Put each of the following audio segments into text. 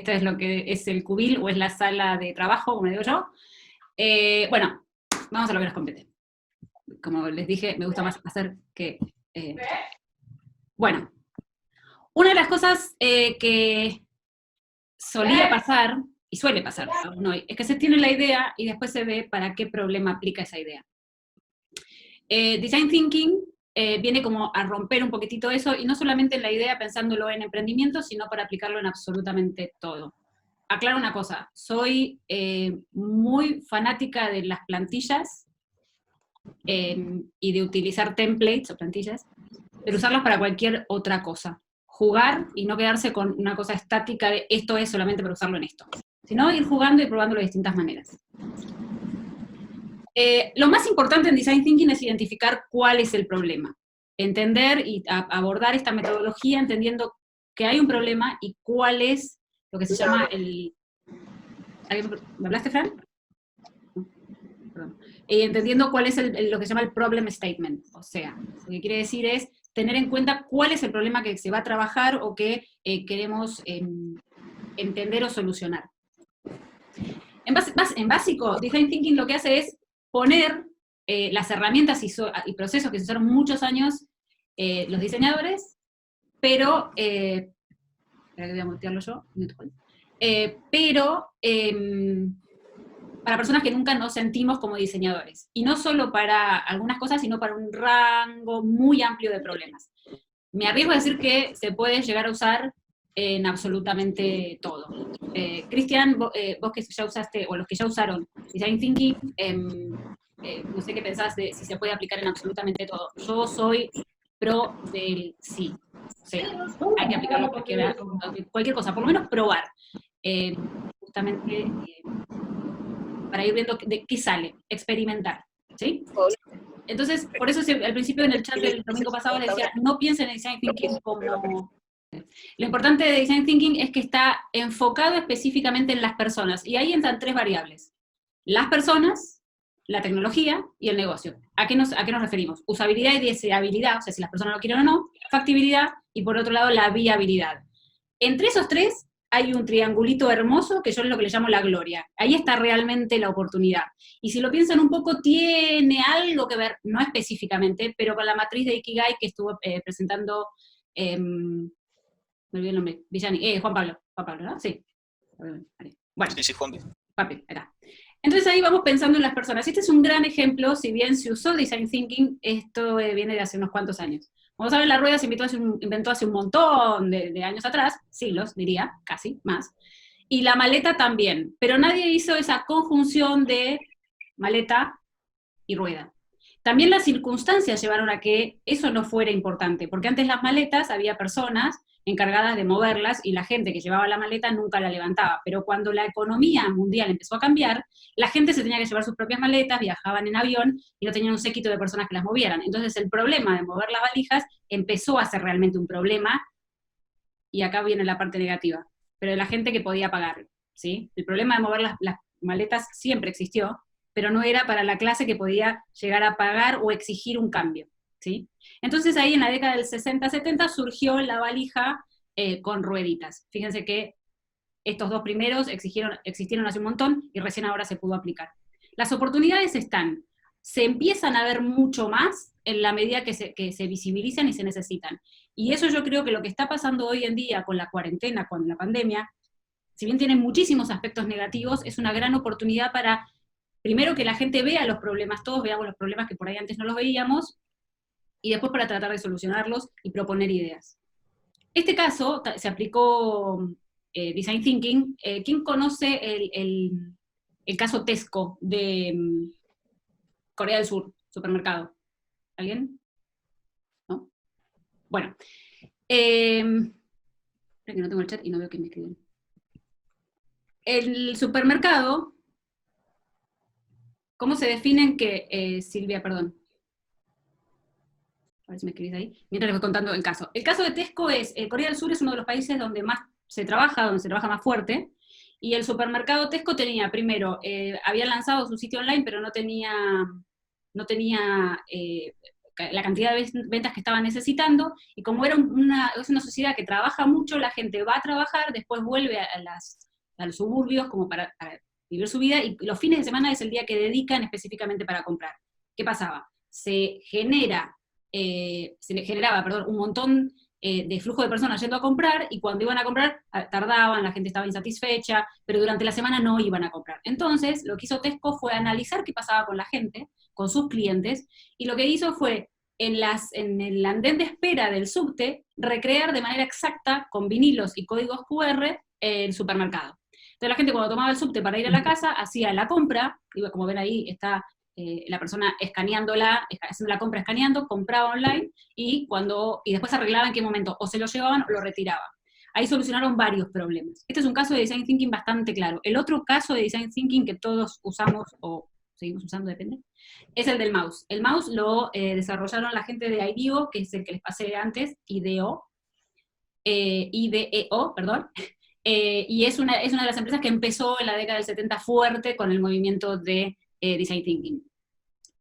Esto es lo que es el cubil o es la sala de trabajo, como digo yo. Bueno, vamos a lo que nos compete. Como les dije, me gusta más hacer que... bueno, una de las cosas que solía pasar, y suele pasar aún hoy, es que se tiene la idea y después se ve para qué problema aplica esa idea. Design Thinking viene como a romper un poquitito eso, y no solamente en la idea pensándolo en emprendimiento, sino para aplicarlo en absolutamente todo. Aclaro una cosa, soy muy fanática de las plantillas y de utilizar templates o plantillas, pero usarlas para cualquier otra cosa. Jugar y no quedarse con una cosa estática de esto es solamente para usarlo en esto, sino ir jugando y probándolo de distintas maneras. Lo más importante en Design Thinking es identificar cuál es el problema. Entender y abordar esta metodología entendiendo que hay un problema y cuál es lo que se llama el... ¿Me hablaste, Fran? Perdón. Entendiendo cuál es lo que se llama el problem statement. O sea, lo que quiere decir es tener en cuenta cuál es el problema que se va a trabajar o que queremos entender o solucionar. En básico, Design Thinking lo que hace es poner las herramientas y procesos que se usaron muchos años los diseñadores, pero, espera que voy a mutearlo yo, pero para personas que nunca nos sentimos como diseñadores, y no solo para algunas cosas, sino para un rango muy amplio de problemas. Me arriesgo a decir que se puede llegar a usar en absolutamente todo. Cristian, vos que ya usaste, o los que ya usaron Design Thinking, no sé qué pensás de si se puede aplicar en absolutamente todo. Yo soy pro del sí. O sea, hay que aplicarlo a cualquier cosa, por lo menos probar. Justamente para ir viendo de qué sale, experimentar. ¿Sí? Entonces, por eso al principio en el chat del domingo pasado les decía, no piensen en Design Thinking como... Lo importante de Design Thinking es que está enfocado específicamente en las personas, y ahí entran tres variables. Las personas, la tecnología y el negocio. ¿A qué nos referimos? Usabilidad y deseabilidad, o sea, si las personas lo quieren o no, factibilidad, y por otro lado, la viabilidad. Entre esos tres hay un triangulito hermoso que yo es lo que le llamo la gloria. Ahí está realmente la oportunidad. Y si lo piensan un poco, tiene algo que ver, no específicamente, pero con la matriz de Ikigai que estuvo presentando... me olvidé el nombre, Villani, Juan Pablo, ¿no? Sí. Bueno, sí, Juan. Papi, acá. Entonces ahí vamos pensando en las personas. Este es un gran ejemplo, si bien se usó Design Thinking, esto viene de hace unos cuantos años. Como saben, la rueda se inventó hace un montón de años atrás, siglos, diría, casi, más. Y la maleta también, pero nadie hizo esa conjunción de maleta y rueda. También las circunstancias llevaron a que eso no fuera importante, porque antes las maletas había personas encargadas de moverlas y la gente que llevaba la maleta nunca la levantaba. Pero cuando la economía mundial empezó a cambiar, la gente se tenía que llevar sus propias maletas, viajaban en avión y no tenían un séquito de personas que las movieran. Entonces el problema de mover las valijas empezó a ser realmente un problema, y acá viene la parte negativa, pero de la gente que podía pagar, ¿sí? El problema de mover las maletas siempre existió, pero no era para la clase que podía llegar a pagar o exigir un cambio, ¿sí? Entonces ahí en la década del 60-70 surgió la valija con rueditas. Fíjense que estos dos primeros existieron hace un montón y recién ahora se pudo aplicar. Las oportunidades están, se empiezan a ver mucho más en la medida que se visibilizan y se necesitan. Y eso yo creo que lo que está pasando hoy en día con la cuarentena, con la pandemia, si bien tiene muchísimos aspectos negativos, es una gran oportunidad para, primero, que la gente vea los problemas, todos veamos los problemas que por ahí antes no los veíamos, y después para tratar de solucionarlos y proponer ideas. Este caso se aplicó Design Thinking. ¿Quién conoce el caso Tesco de Corea del Sur, supermercado? ¿Alguien? ¿No? Bueno. Que no tengo el chat y no veo que me escriben. El supermercado, ¿cómo se definen que, Silvia, perdón? A ver si me escribís ahí, mientras les voy contando el caso. El caso de Tesco es, Corea del Sur es uno de los países donde más se trabaja, donde se trabaja más fuerte, y el supermercado Tesco tenía, primero, había lanzado su sitio online, pero no tenía la cantidad de ventas que estaban necesitando, y como es una sociedad que trabaja mucho, la gente va a trabajar, después vuelve a los suburbios como para vivir su vida, y los fines de semana es el día que dedican específicamente para comprar. ¿Qué pasaba? Se le generaba, perdón, un montón de flujo de personas yendo a comprar, y cuando iban a comprar tardaban, la gente estaba insatisfecha, pero durante la semana no iban a comprar. Entonces, lo que hizo Tesco fue analizar qué pasaba con la gente, con sus clientes, y lo que hizo fue, en el andén de espera del subte, recrear de manera exacta, con vinilos y códigos QR, el supermercado. Entonces la gente, cuando tomaba el subte para ir a la casa, hacía la compra, y como ven ahí está la persona escaneándola, haciendo la compra escaneando, compraba online, y después arreglaba en qué momento, o se lo llevaban o lo retiraban. Ahí solucionaron varios problemas. Este es un caso de Design Thinking bastante claro. El otro caso de Design Thinking que todos usamos, o seguimos usando, depende, es el del mouse. El mouse lo desarrollaron la gente de IDEO, que es el que les pasé antes, IDEO, perdón, y es una de las empresas que empezó en la década del 70 fuerte con el movimiento de Design Thinking.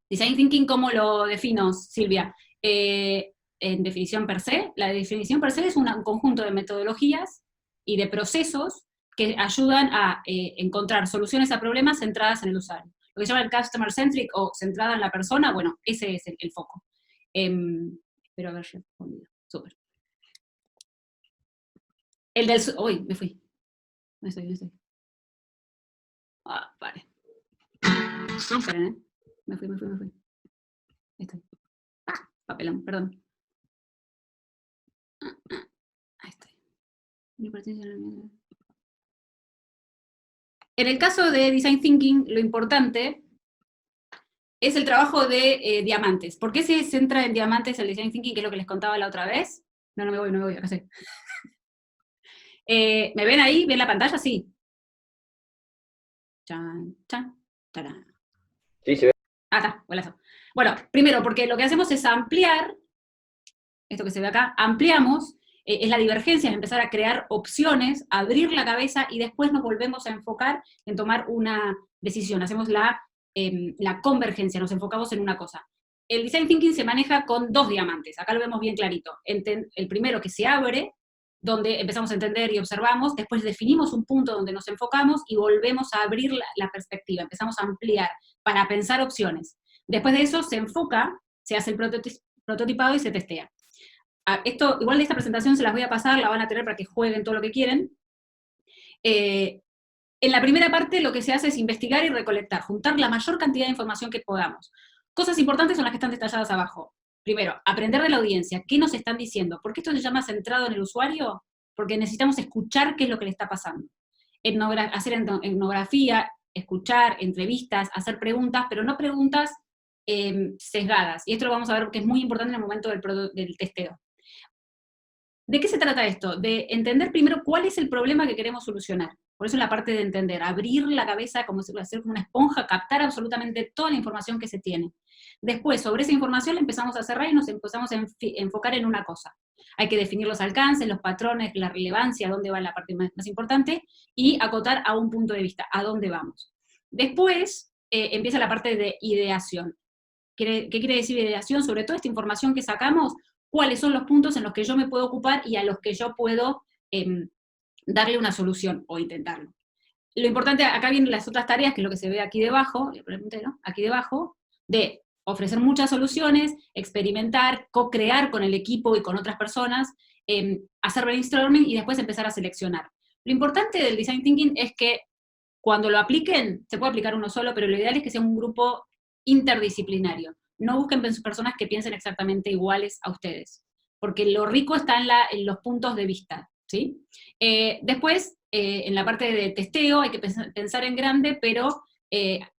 Design Thinking, ¿cómo lo defino, Silvia? En definición per se, la definición per se es un conjunto de metodologías y de procesos que ayudan a encontrar soluciones a problemas centradas en el usuario. Lo que se llama el customer centric, o centrada en la persona, bueno, ese es el foco. Espero haber respondido. Súper. El del... Uy, me fui. No estoy. Ah, vale. No, esperen, ¿eh? Me fui. Ahí estoy. Ah, papelón, perdón. Ahí estoy. En el caso de Design Thinking, lo importante es el trabajo de diamantes. ¿Por qué se centra en diamantes el Design Thinking, que es lo que les contaba la otra vez? No me voy, acá sé. ¿Me ven ahí? ¿Ven la pantalla? Sí. Chan, chan, tarán. Sí, se ve. Ah, está, golazo. Bueno, primero, porque lo que hacemos es ampliar, esto que se ve acá, ampliamos, es la divergencia, es empezar a crear opciones, abrir la cabeza, y después nos volvemos a enfocar en tomar una decisión. Hacemos la convergencia, nos enfocamos en una cosa. El Design Thinking se maneja con dos diamantes, acá lo vemos bien clarito. El primero, que se abre, donde empezamos a entender y observamos, después definimos un punto donde nos enfocamos y volvemos a abrir la perspectiva, empezamos a ampliar para pensar opciones. Después de eso se enfoca, se hace el prototipado y se testea. Esto, igual de esta presentación se las voy a pasar, la van a tener para que jueguen todo lo que quieren. En la primera parte lo que se hace es investigar y recolectar, juntar la mayor cantidad de información que podamos. Cosas importantes son las que están detalladas abajo. Primero, aprender de la audiencia, qué nos están diciendo. ¿Por qué esto se llama centrado en el usuario? Porque necesitamos escuchar qué es lo que le está pasando. Hacer etnografía, escuchar, entrevistas, hacer preguntas, pero no preguntas sesgadas. Y esto lo vamos a ver que es muy importante en el momento del testeo. ¿De qué se trata esto? De entender primero cuál es el problema que queremos solucionar. Por eso la parte de entender, abrir la cabeza, como hacer como una esponja, captar absolutamente toda la información que se tiene. Después, sobre esa información la empezamos a cerrar y nos empezamos a enfocar en una cosa. Hay que definir los alcances, los patrones, la relevancia, dónde va la parte más importante, y acotar a un punto de vista, a dónde vamos. Después empieza la parte de ideación. ¿Qué quiere decir ideación? Sobre toda esta información que sacamos, cuáles son los puntos en los que yo me puedo ocupar y a los que yo puedo darle una solución o intentarlo. Lo importante, acá vienen las otras tareas, que es lo que se ve aquí debajo, aquí debajo, de ofrecer muchas soluciones, experimentar, co-crear con el equipo y con otras personas, hacer brainstorming y después empezar a seleccionar. Lo importante del Design Thinking es que cuando lo apliquen, se puede aplicar uno solo, pero lo ideal es que sea un grupo interdisciplinario. No busquen personas que piensen exactamente iguales a ustedes, porque lo rico está en los puntos de vista, ¿sí? Después, en la parte de testeo, hay que pensar en grande, pero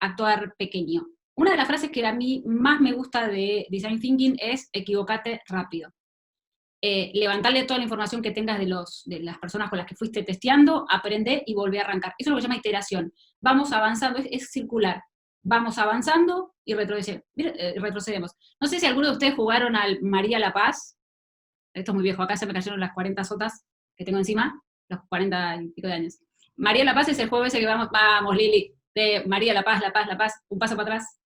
actuar pequeño. Una de las frases que a mí más me gusta de Design Thinking es equivocate rápido. Levantarle toda la información que tengas de las personas con las que fuiste testeando, aprender y volver a arrancar. Eso es lo que se llama iteración. Vamos avanzando, es circular. Vamos avanzando y retrocedemos. No sé si alguno de ustedes jugaron al María La Paz. Esto es muy viejo, acá se me cayeron las 40 sotas que tengo encima, los 40 y pico de años. María La Paz es el juego ese que vamos Lili, de María La Paz, un paso para atrás.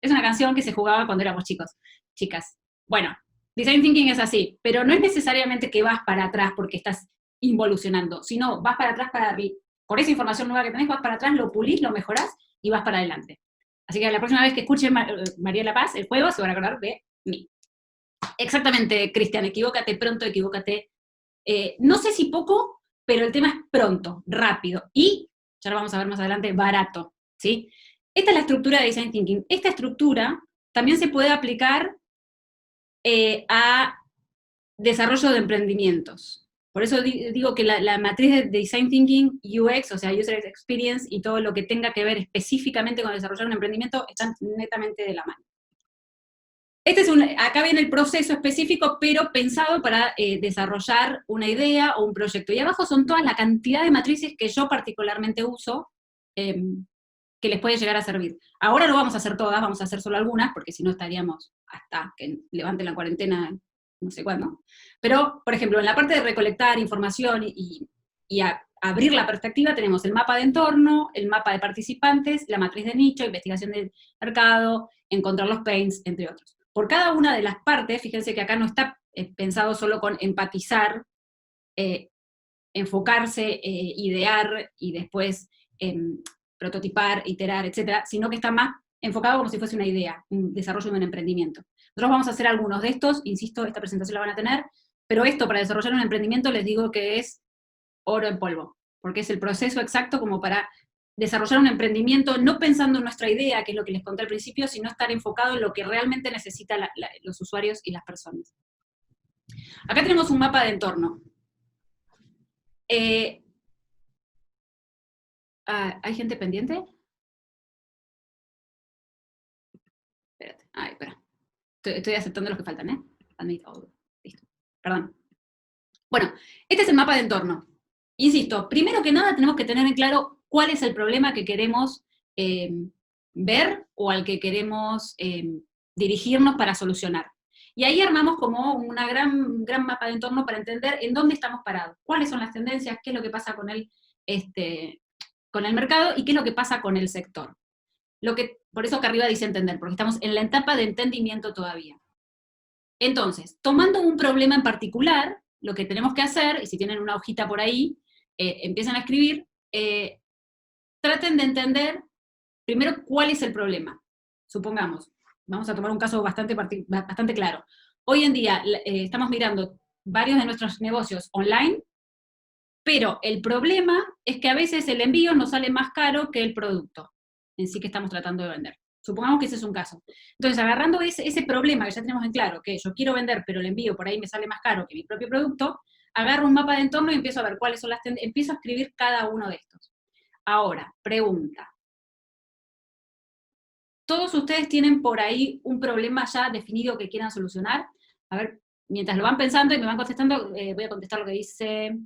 Es una canción que se jugaba cuando éramos chicos, chicas. Bueno, Design Thinking es así, pero no es necesariamente que vas para atrás porque estás involucionando, sino vas para atrás con esa información nueva que tenés, vas para atrás, lo pulís, lo mejorás y vas para adelante. Así que la próxima vez que escuchen María La Paz, el juego, se van a acordar de mí. Exactamente, Cristian, equivócate pronto, equivócate. No sé si poco, pero el tema es pronto, rápido y, ya lo vamos a ver más adelante, barato, ¿sí? Esta es la estructura de Design Thinking. Esta estructura también se puede aplicar a desarrollo de emprendimientos. Por eso digo que la matriz de Design Thinking, UX, o sea, User Experience, y todo lo que tenga que ver específicamente con desarrollar un emprendimiento, están netamente de la mano. Acá viene el proceso específico, pero pensado para desarrollar una idea o un proyecto. Y abajo son toda la cantidad de matrices que yo particularmente uso, que les puede llegar a servir. Ahora no vamos a hacer todas, vamos a hacer solo algunas, porque si no estaríamos hasta que levanten la cuarentena, no sé cuándo. Pero, por ejemplo, en la parte de recolectar información y abrir la perspectiva, tenemos el mapa de entorno, el mapa de participantes, la matriz de nicho, investigación del mercado, encontrar los pains, entre otros. Por cada una de las partes, fíjense que acá no está pensado solo con empatizar, enfocarse, idear y después prototipar, iterar, etcétera, sino que está más enfocado como si fuese una idea, un desarrollo de un emprendimiento. Nosotros vamos a hacer algunos de estos, insisto, esta presentación la van a tener, pero esto para desarrollar un emprendimiento les digo que es oro en polvo, porque es el proceso exacto como para desarrollar un emprendimiento, no pensando en nuestra idea, que es lo que les conté al principio, sino estar enfocado en lo que realmente necesitan los usuarios y las personas. Acá tenemos un mapa de entorno. ¿Hay gente pendiente? Espérate. Espera. Estoy aceptando los que faltan, ¿eh? Listo. Perdón. Bueno, este es el mapa de entorno. Insisto, primero que nada tenemos que tener en claro cuál es el problema que queremos ver o al que queremos dirigirnos para solucionar. Y ahí armamos como una gran mapa de entorno para entender en dónde estamos parados, cuáles son las tendencias, qué es lo que pasa con el mercado y qué es lo que pasa con el sector. Por eso acá arriba dice entender, porque estamos en la etapa de entendimiento todavía. Entonces, tomando un problema en particular, lo que tenemos que hacer, y si tienen una hojita por ahí, empiezan a escribir, traten de entender primero cuál es el problema. Supongamos, vamos a tomar un caso bastante claro. Hoy en día estamos mirando varios de nuestros negocios online, pero el problema es que a veces el envío nos sale más caro que el producto en sí que estamos tratando de vender. Supongamos que ese es un caso. Entonces, agarrando ese problema que ya tenemos en claro, que yo quiero vender, pero el envío por ahí me sale más caro que mi propio producto, agarro un mapa de entorno y empiezo a ver cuáles son las tendencias, empiezo a escribir cada uno de estos. Ahora, pregunta. ¿Todos ustedes tienen por ahí un problema ya definido que quieran solucionar? A ver, mientras lo van pensando y me van contestando, voy a contestar lo que dice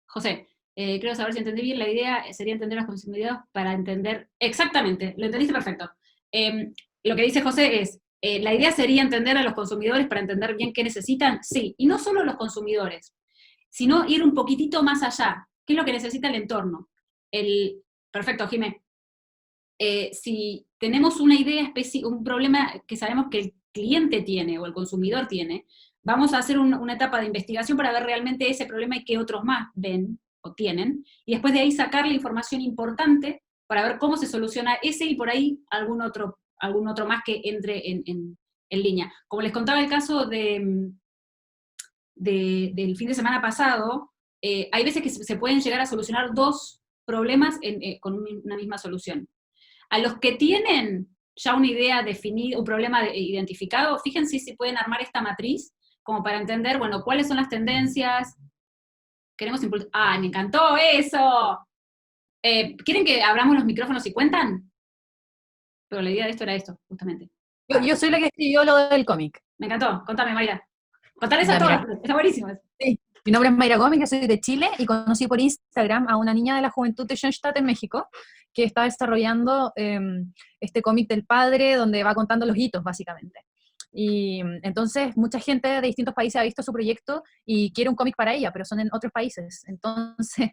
José. Quiero saber si entendí bien, la idea sería entender a los consumidores para entender, exactamente, lo entendiste perfecto. Lo que dice José es, la idea sería entender a los consumidores para entender bien qué necesitan, sí, y no solo los consumidores, sino ir un poquitito más allá, qué es lo que necesita el entorno. Perfecto, Jimé. Si tenemos una idea específica, un problema que sabemos que el cliente tiene o el consumidor tiene, vamos a hacer una etapa de investigación para ver realmente ese problema y qué otros más ven o tienen, y después de ahí sacar la información importante para ver cómo se soluciona ese y por ahí algún otro más que entre en línea. Como les contaba el caso del fin de semana pasado, hay veces que se pueden llegar a solucionar dos problemas con una misma solución. A los que tienen ya una idea definida, un problema identificado, fíjense si pueden armar esta matriz como para entender, bueno, cuáles son las tendencias. Queremos impulsar. ¡Ah, me encantó eso! ¿Quieren que abramos los micrófonos y cuentan? Pero la idea de esto era esto, justamente. Yo soy la que escribió lo del cómic. Me encantó, contame, Mayra. Contales a todos, está buenísimo. Sí. Mi nombre es Mayra Gómez, yo soy de Chile y conocí por Instagram a una niña de la juventud de Schoenstatt en México que está desarrollando este cómic del padre donde va contando los hitos, básicamente. Y entonces mucha gente de distintos países ha visto su proyecto y quiere un cómic para ella, pero son en otros países. Entonces,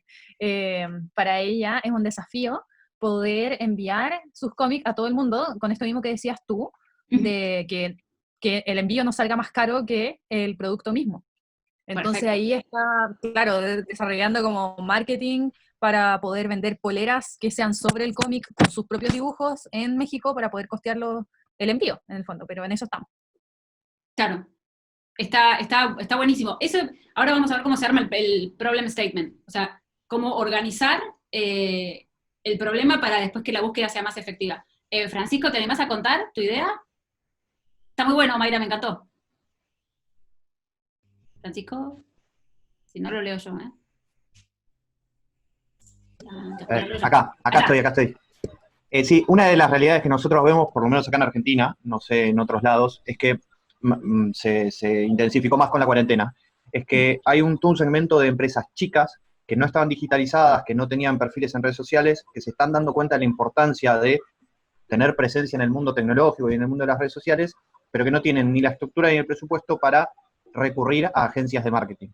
para ella es un desafío poder enviar sus cómics a todo el mundo, con esto mismo que decías tú, de que que el envío no salga más caro que el producto mismo. Entonces Perfecto. ahí está, claro, desarrollando como marketing para poder vender poleras que sean sobre el cómic con sus propios dibujos en México para poder costearlo el envío, en el fondo, pero en eso estamos. Claro. Está buenísimo. Eso, ahora vamos a ver cómo se arma el problem statement. O sea, cómo organizar el problema para después que la búsqueda sea más efectiva. Francisco, ¿te animás a contar tu idea? Está muy bueno, Mayra, me encantó. Francisco, si no lo leo yo, ¿eh? Acá estoy. Sí, una de las realidades que nosotros vemos, por lo menos acá en Argentina, no sé en otros lados, es que se intensificó más con la cuarentena, es que hay todo un segmento de empresas chicas que no estaban digitalizadas, que no tenían perfiles en redes sociales, que se están dando cuenta de la importancia de tener presencia en el mundo tecnológico y en el mundo de las redes sociales, pero que no tienen ni la estructura ni el presupuesto para recurrir a agencias de marketing.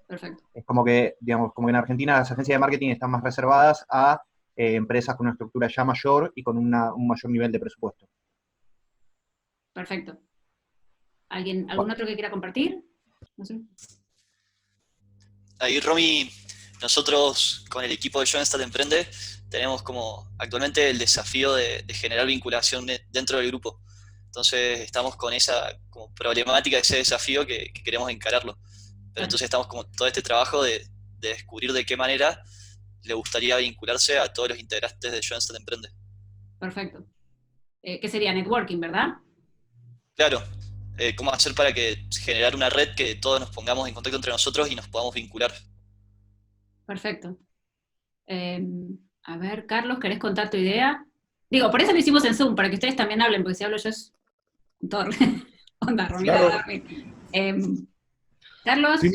Perfecto. Es como que, digamos, como que en Argentina las agencias de marketing están más reservadas a empresas con una estructura ya mayor y con un mayor nivel de presupuesto. Perfecto. ¿Algún otro que quiera compartir? No sé. Ahí, Romy, nosotros con el equipo de Schoenstatt Emprende tenemos como actualmente el desafío de generar vinculación dentro del grupo. Entonces estamos con esa como problemática, ese desafío que queremos encararlo. Pero entonces estamos como todo este trabajo de descubrir de qué manera le gustaría vincularse a todos los integrantes de Schoenstatt Emprende. Perfecto. ¿Qué sería? Networking, ¿verdad? Claro, cómo hacer para que generar una red que todos nos pongamos en contacto entre nosotros y nos podamos vincular. Perfecto. A ver, Carlos, ¿querés contar tu idea? Digo, por eso lo hicimos en Zoom, para que ustedes también hablen, porque si hablo yo es todo. Onda, Romina, Claro. Carlos. Sí,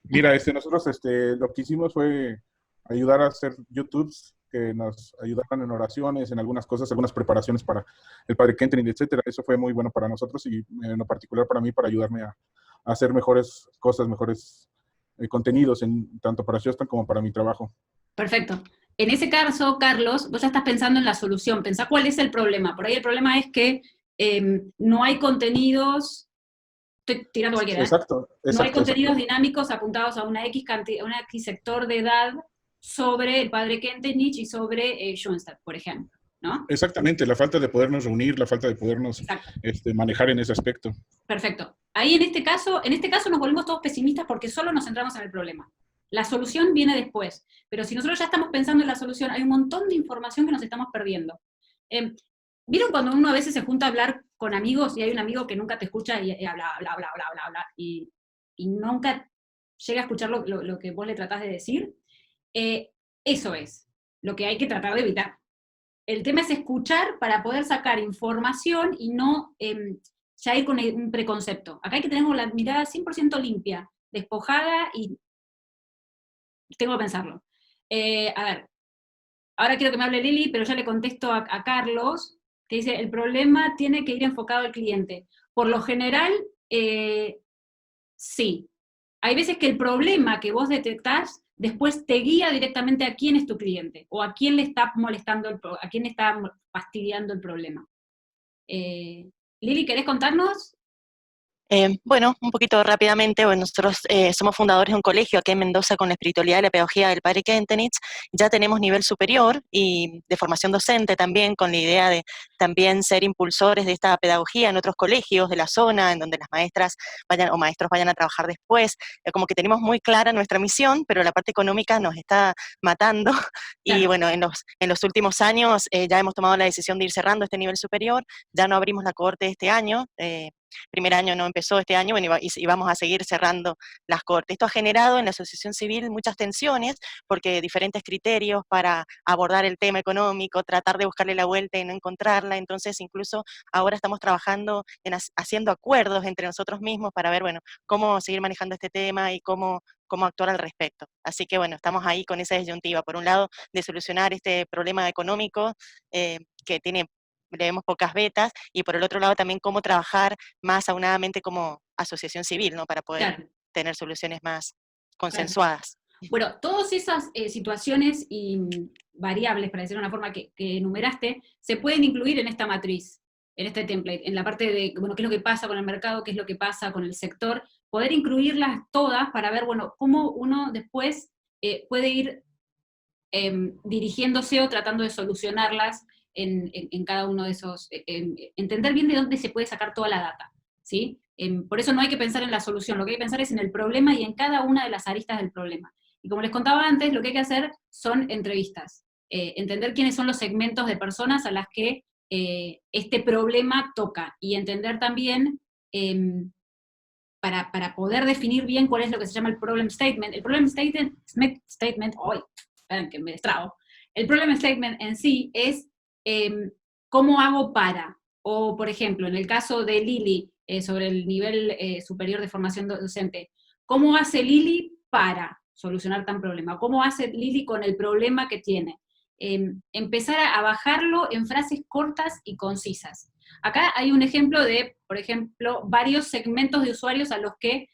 mira, nosotros lo que hicimos fue ayudar a hacer YouTubes que nos ayudaran en oraciones, en algunas cosas, algunas preparaciones para el Padre Kentryn, etcétera. Eso fue muy bueno para nosotros y en lo particular para mí, para ayudarme a hacer mejores cosas, mejores contenidos, tanto para Shostan como para mi trabajo. Perfecto. En ese caso, Carlos, vos ya estás pensando en la solución. Pensá cuál es el problema. Por ahí el problema es que no hay contenidos, estoy tirando cualquiera, Exacto. No hay contenidos dinámicos apuntados a una X sector de edad sobre el padre Kentenich y sobre Schoenstatt, por ejemplo, ¿no? Exactamente, la falta de podernos reunir, la falta de podernos manejar en ese aspecto. Perfecto. Ahí en este caso nos volvemos todos pesimistas porque solo nos centramos en el problema. La solución viene después, pero si nosotros ya estamos pensando en la solución, hay un montón de información que nos estamos perdiendo. ¿Vieron cuando uno a veces se junta a hablar con amigos y hay un amigo que nunca te escucha y habla, bla, bla, bla, bla, bla, y nunca llega a escuchar lo que vos le tratás de decir? Eso es lo que hay que tratar de evitar. El tema es escuchar para poder sacar información y no ya ir con un preconcepto. Acá hay que tener la mirada 100% limpia, despojada y tengo que pensarlo. A ver, ahora quiero que me hable Lili, pero ya le contesto a Carlos, que dice, el problema tiene que ir enfocado al cliente. Por lo general, sí. Hay veces que el problema que vos detectás después te guía directamente a quién es tu cliente, o a quién le está molestando, a quién le está fastidiando el problema. Lili, ¿querés contarnos? Bueno, un poquito rápidamente, bueno, nosotros somos fundadores de un colegio aquí en Mendoza con la espiritualidad y la pedagogía del Padre Kentenich. Ya tenemos nivel superior y de formación docente también, con la idea de también ser impulsores de esta pedagogía en otros colegios de la zona, en donde las maestras vayan o maestros vayan a trabajar después. Como que tenemos muy clara nuestra misión, pero la parte económica nos está matando. Y bueno, en los últimos años ya hemos tomado la decisión de ir cerrando este nivel superior. Ya no abrimos la cohorte este año. Primer año no empezó este año, bueno, y vamos a seguir cerrando las cortes. Esto ha generado en la asociación civil muchas tensiones, porque diferentes criterios para abordar el tema económico, tratar de buscarle la vuelta y no encontrarla, entonces incluso ahora estamos trabajando en haciendo acuerdos entre nosotros mismos para ver, bueno, cómo seguir manejando este tema y cómo actuar al respecto. Así que bueno, estamos ahí con esa disyuntiva, por un lado, de solucionar este problema económico que le vemos pocas vetas, y por el otro lado también cómo trabajar más aunadamente como asociación civil, ¿no? Para poder tener soluciones más consensuadas. Bueno, todas esas situaciones y variables, para decirlo de una forma que enumeraste, se pueden incluir en esta matriz. en este template, en la parte de, bueno, qué es lo que pasa con el mercado, qué es lo que pasa con el sector, poder incluirlas todas para ver, bueno, cómo uno después puede ir dirigiéndose o tratando de solucionarlas en cada uno de esos, entender bien de dónde se puede sacar toda la data, ¿sí? Por eso no hay que pensar en la solución, lo que hay que pensar es en el problema y en cada una de las aristas del problema. Y como les contaba antes, lo que hay que hacer son entrevistas, entender quiénes son los segmentos de personas a las que este problema toca, y entender también, para poder definir bien cuál es lo que se llama el problem statement. El problem statement, hoy, esperen que me destrabo, el problem statement en sí es cómo hago para, o por ejemplo, en el caso de Lili, sobre el nivel superior de formación docente, ¿cómo hace Lili para solucionar tan problema? ¿Cómo hace Lili con el problema que tiene? Empezar a bajarlo en frases cortas y concisas. Acá hay un ejemplo de, por ejemplo, varios segmentos de usuarios a los que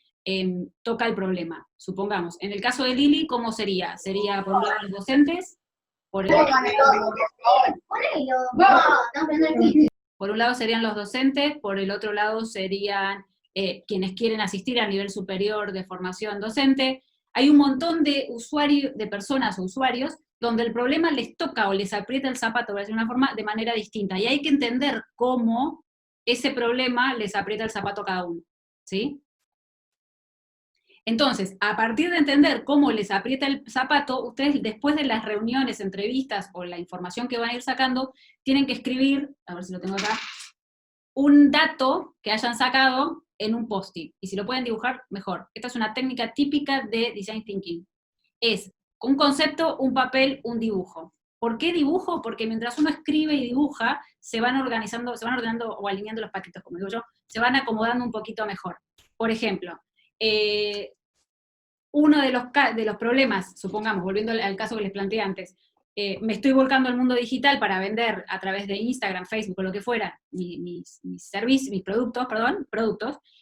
toca el problema. Supongamos, en el caso de Lili, ¿cómo sería? Sería por un lado los docentes, por un lado serían los docentes, por el otro lado serían quienes quieren asistir a nivel superior de formación docente. Hay un montón de usuarios, de personas o usuarios, donde el problema les toca o les aprieta el zapato, por decirlo de una forma, de manera distinta. Y hay que entender cómo ese problema les aprieta el zapato a cada uno, ¿sí? Entonces, a partir de entender cómo les aprieta el zapato, ustedes después de las reuniones, entrevistas o la información que van a ir sacando, tienen que escribir, a ver si lo tengo acá, un dato que hayan sacado en un post-it. Y si lo pueden dibujar, mejor. Esta es una técnica típica de Design Thinking. Es un concepto, un papel, un dibujo. ¿Por qué dibujo? Porque mientras uno escribe y dibuja, se van organizando, se van ordenando o alineando los patitos, como digo yo, se van acomodando un poquito mejor. Por ejemplo, uno de los problemas, supongamos, volviendo al caso que les planteé antes, me estoy volcando al mundo digital para vender a través de Instagram, Facebook o lo que fuera, mis servicios, mis productos,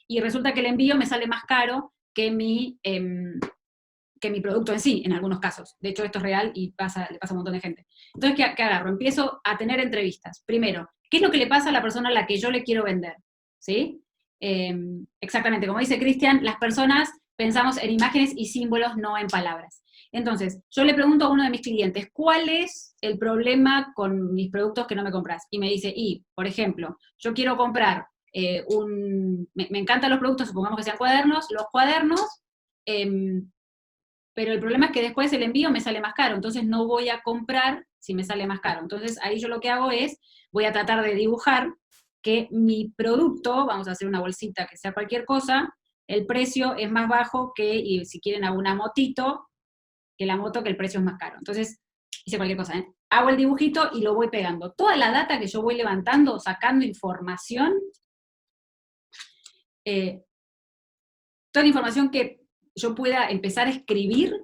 y resulta que el envío me sale más caro que mi producto en sí, en algunos casos. De hecho, esto es real y le pasa a un montón de gente. Entonces, ¿qué agarro? Empiezo a tener entrevistas. Primero, ¿qué es lo que le pasa a la persona a la que yo le quiero vender? ¿Sí? Exactamente, como dice Cristian, las personas pensamos en imágenes y símbolos, no en palabras. Entonces, yo le pregunto a uno de mis clientes, ¿cuál es el problema con mis productos que no me compras? Y me dice, por ejemplo, yo quiero comprar me encantan los productos, supongamos que sean cuadernos, los cuadernos, pero el problema es que después el envío me sale más caro, entonces no voy a comprar si me sale más caro. Entonces ahí yo lo que hago es, voy a tratar de dibujar que mi producto, vamos a hacer una bolsita que sea cualquier cosa, el precio es más bajo que, y si quieren hago una motito, que la moto, que el precio es más caro. Entonces, hice cualquier cosa, hago el dibujito y lo voy pegando. Toda la data que yo voy levantando, sacando información, toda la información que yo pueda empezar a escribir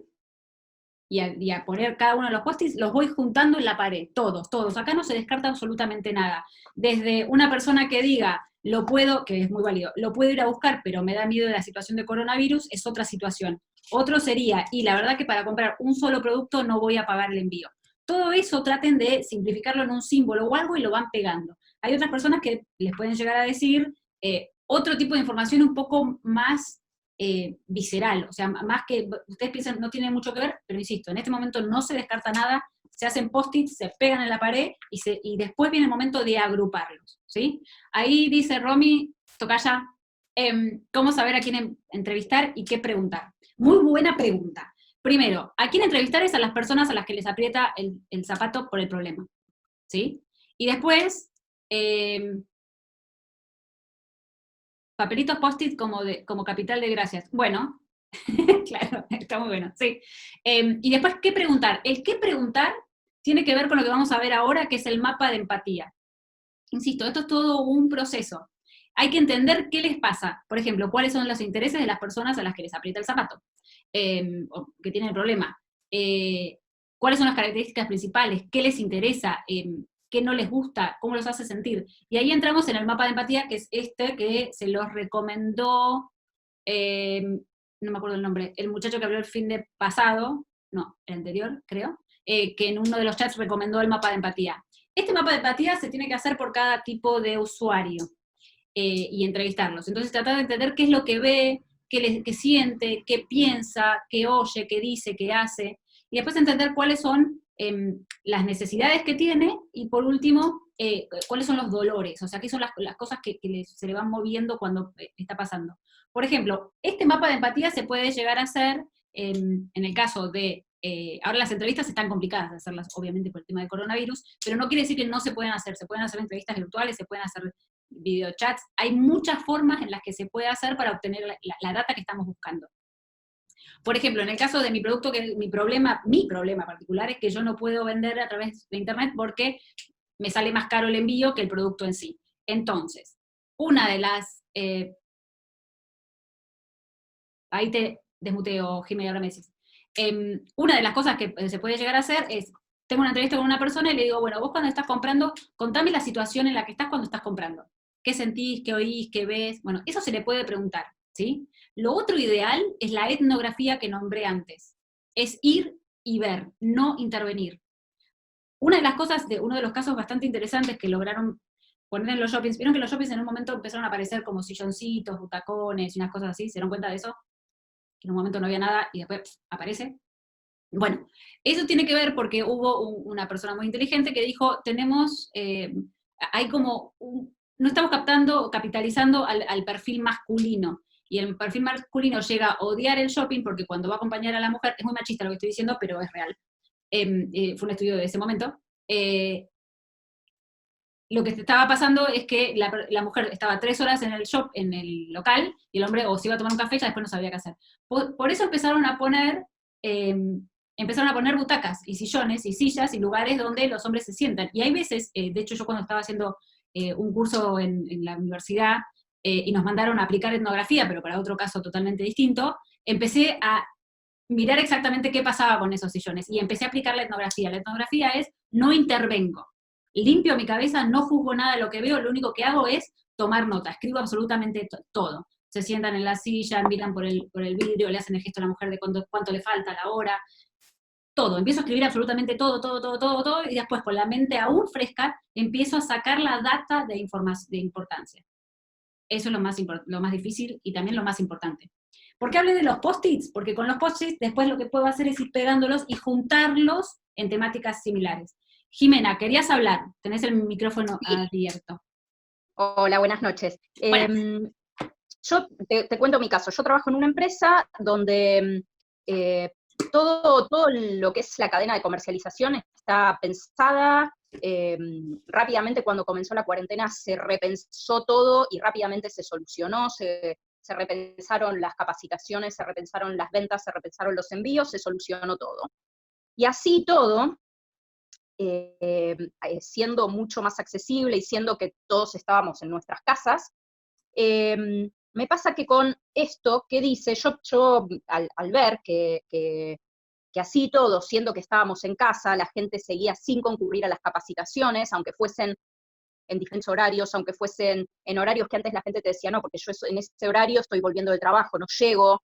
y a poner cada uno de los post-its, los voy juntando en la pared, todos. Acá no se descarta absolutamente nada. Desde una persona que diga, lo puedo, que es muy válido, lo puedo ir a buscar, pero me da miedo de la situación de coronavirus, es otra situación. Otro sería, y la verdad que para comprar un solo producto no voy a pagar el envío. Todo eso traten de simplificarlo en un símbolo o algo y lo van pegando. Hay otras personas que les pueden llegar a decir otro tipo de información un poco más visceral, o sea, más que ustedes piensan no tiene mucho que ver, pero insisto, en este momento no se descarta nada, se hacen post-its, se pegan en la pared y después viene el momento de agruparlos, ¿sí? Ahí dice Romy, tocaya, ¿cómo saber a quién entrevistar y qué preguntar? Muy buena pregunta. Primero, a quién entrevistar es a las personas a las que les aprieta el zapato por el problema, ¿sí? Y después, papelitos post-it como capital de gracias. Bueno, claro, está muy bueno, sí. Y después, ¿qué preguntar? El qué preguntar tiene que ver con lo que vamos a ver ahora, que es el mapa de empatía. Insisto, esto es todo un proceso. Hay que entender qué les pasa. Por ejemplo, cuáles son los intereses de las personas a las que les aprieta el zapato, o que tienen el problema. ¿Cuáles son las características principales? ¿Qué les interesa? ¿Qué no les gusta? ¿Cómo los hace sentir? Y ahí entramos en el mapa de empatía, que es este que se los recomendó, no me acuerdo el nombre, el muchacho que habló el fin de pasado, no, el anterior, creo, que en uno de los chats recomendó el mapa de empatía. Este mapa de empatía se tiene que hacer por cada tipo de usuario y entrevistarlos. Entonces tratar de entender qué es lo que ve, qué siente, qué piensa, qué oye, qué dice, qué hace, y después entender cuáles son las necesidades que tiene, y por último, cuáles son los dolores, o sea, qué son las cosas que se le van moviendo cuando está pasando. Por ejemplo, este mapa de empatía se puede llegar a hacer en el caso de, ahora las entrevistas están complicadas de hacerlas, obviamente por el tema del coronavirus, pero no quiere decir que no se pueden hacer entrevistas virtuales, se pueden hacer videochats, hay muchas formas en las que se puede hacer para obtener la data que estamos buscando. Por ejemplo, en el caso de mi producto, que mi problema particular es que yo no puedo vender a través de internet porque me sale más caro el envío que el producto en sí. Entonces, una de las... ahí te desmuteo, Jimmy, ahora me decís. Una de las cosas que se puede llegar a hacer es, tengo una entrevista con una persona y le digo, bueno, vos cuando estás comprando, contame la situación en la que estás cuando estás comprando. ¿Qué sentís, qué oís, qué ves? Bueno, eso se le puede preguntar, ¿sí? Lo otro ideal es la etnografía que nombré antes. Es ir y ver, no intervenir. Una de las cosas, uno de los casos bastante interesantes que lograron poner en los shoppings, vieron que los shoppings en un momento empezaron a aparecer como silloncitos, butacones y unas cosas así, ¿se dieron cuenta de eso? Que en un momento no había nada y después aparece. Bueno, eso tiene que ver porque hubo una persona muy inteligente que dijo, hay como, no estamos capitalizando al perfil masculino, y el perfil masculino llega a odiar el shopping porque cuando va a acompañar a la mujer, es muy machista lo que estoy diciendo, pero es real, fue un estudio de ese momento, lo que estaba pasando es que la mujer estaba 3 horas en el local, y el hombre o se iba a tomar un café y ya después no sabía qué hacer. Por eso empezaron a poner butacas y sillones y sillas y lugares donde los hombres se sientan. Y hay veces, de hecho yo cuando estaba haciendo un curso en la universidad y nos mandaron a aplicar etnografía, pero para otro caso totalmente distinto, empecé a mirar exactamente qué pasaba con esos sillones y empecé a aplicar la etnografía. La etnografía es, no intervengo. Limpio mi cabeza, no juzgo nada de lo que veo, lo único que hago es tomar nota, escribo absolutamente todo. Se sientan en la silla, miran por el vidrio, le hacen el gesto a la mujer de cuánto le falta, la hora, todo. Empiezo a escribir absolutamente todo, y después con la mente aún fresca, empiezo a sacar la data de importancia. Eso es lo más difícil y también lo más importante. ¿Por qué hablé de los post-its? Porque con los post-its después lo que puedo hacer es ir pegándolos y juntarlos en temáticas similares. Jimena, querías hablar, tenés el micrófono abierto. Hola, buenas noches. Buenas. Yo te cuento mi caso. Yo trabajo en una empresa donde todo lo que es la cadena de comercialización está pensada. Rápidamente, cuando comenzó la cuarentena, se repensó todo y rápidamente se solucionó. Se repensaron las capacitaciones, se repensaron las ventas, se repensaron los envíos, se solucionó todo. Y así todo, siendo mucho más accesible y siendo que todos estábamos en nuestras casas, me pasa que con esto que dice, yo al ver que así todo, siendo que estábamos en casa, la gente seguía sin concurrir a las capacitaciones, aunque fuesen en diferentes horarios, aunque fuesen en horarios que antes la gente te decía, no, porque yo en ese horario estoy volviendo del trabajo, no llego,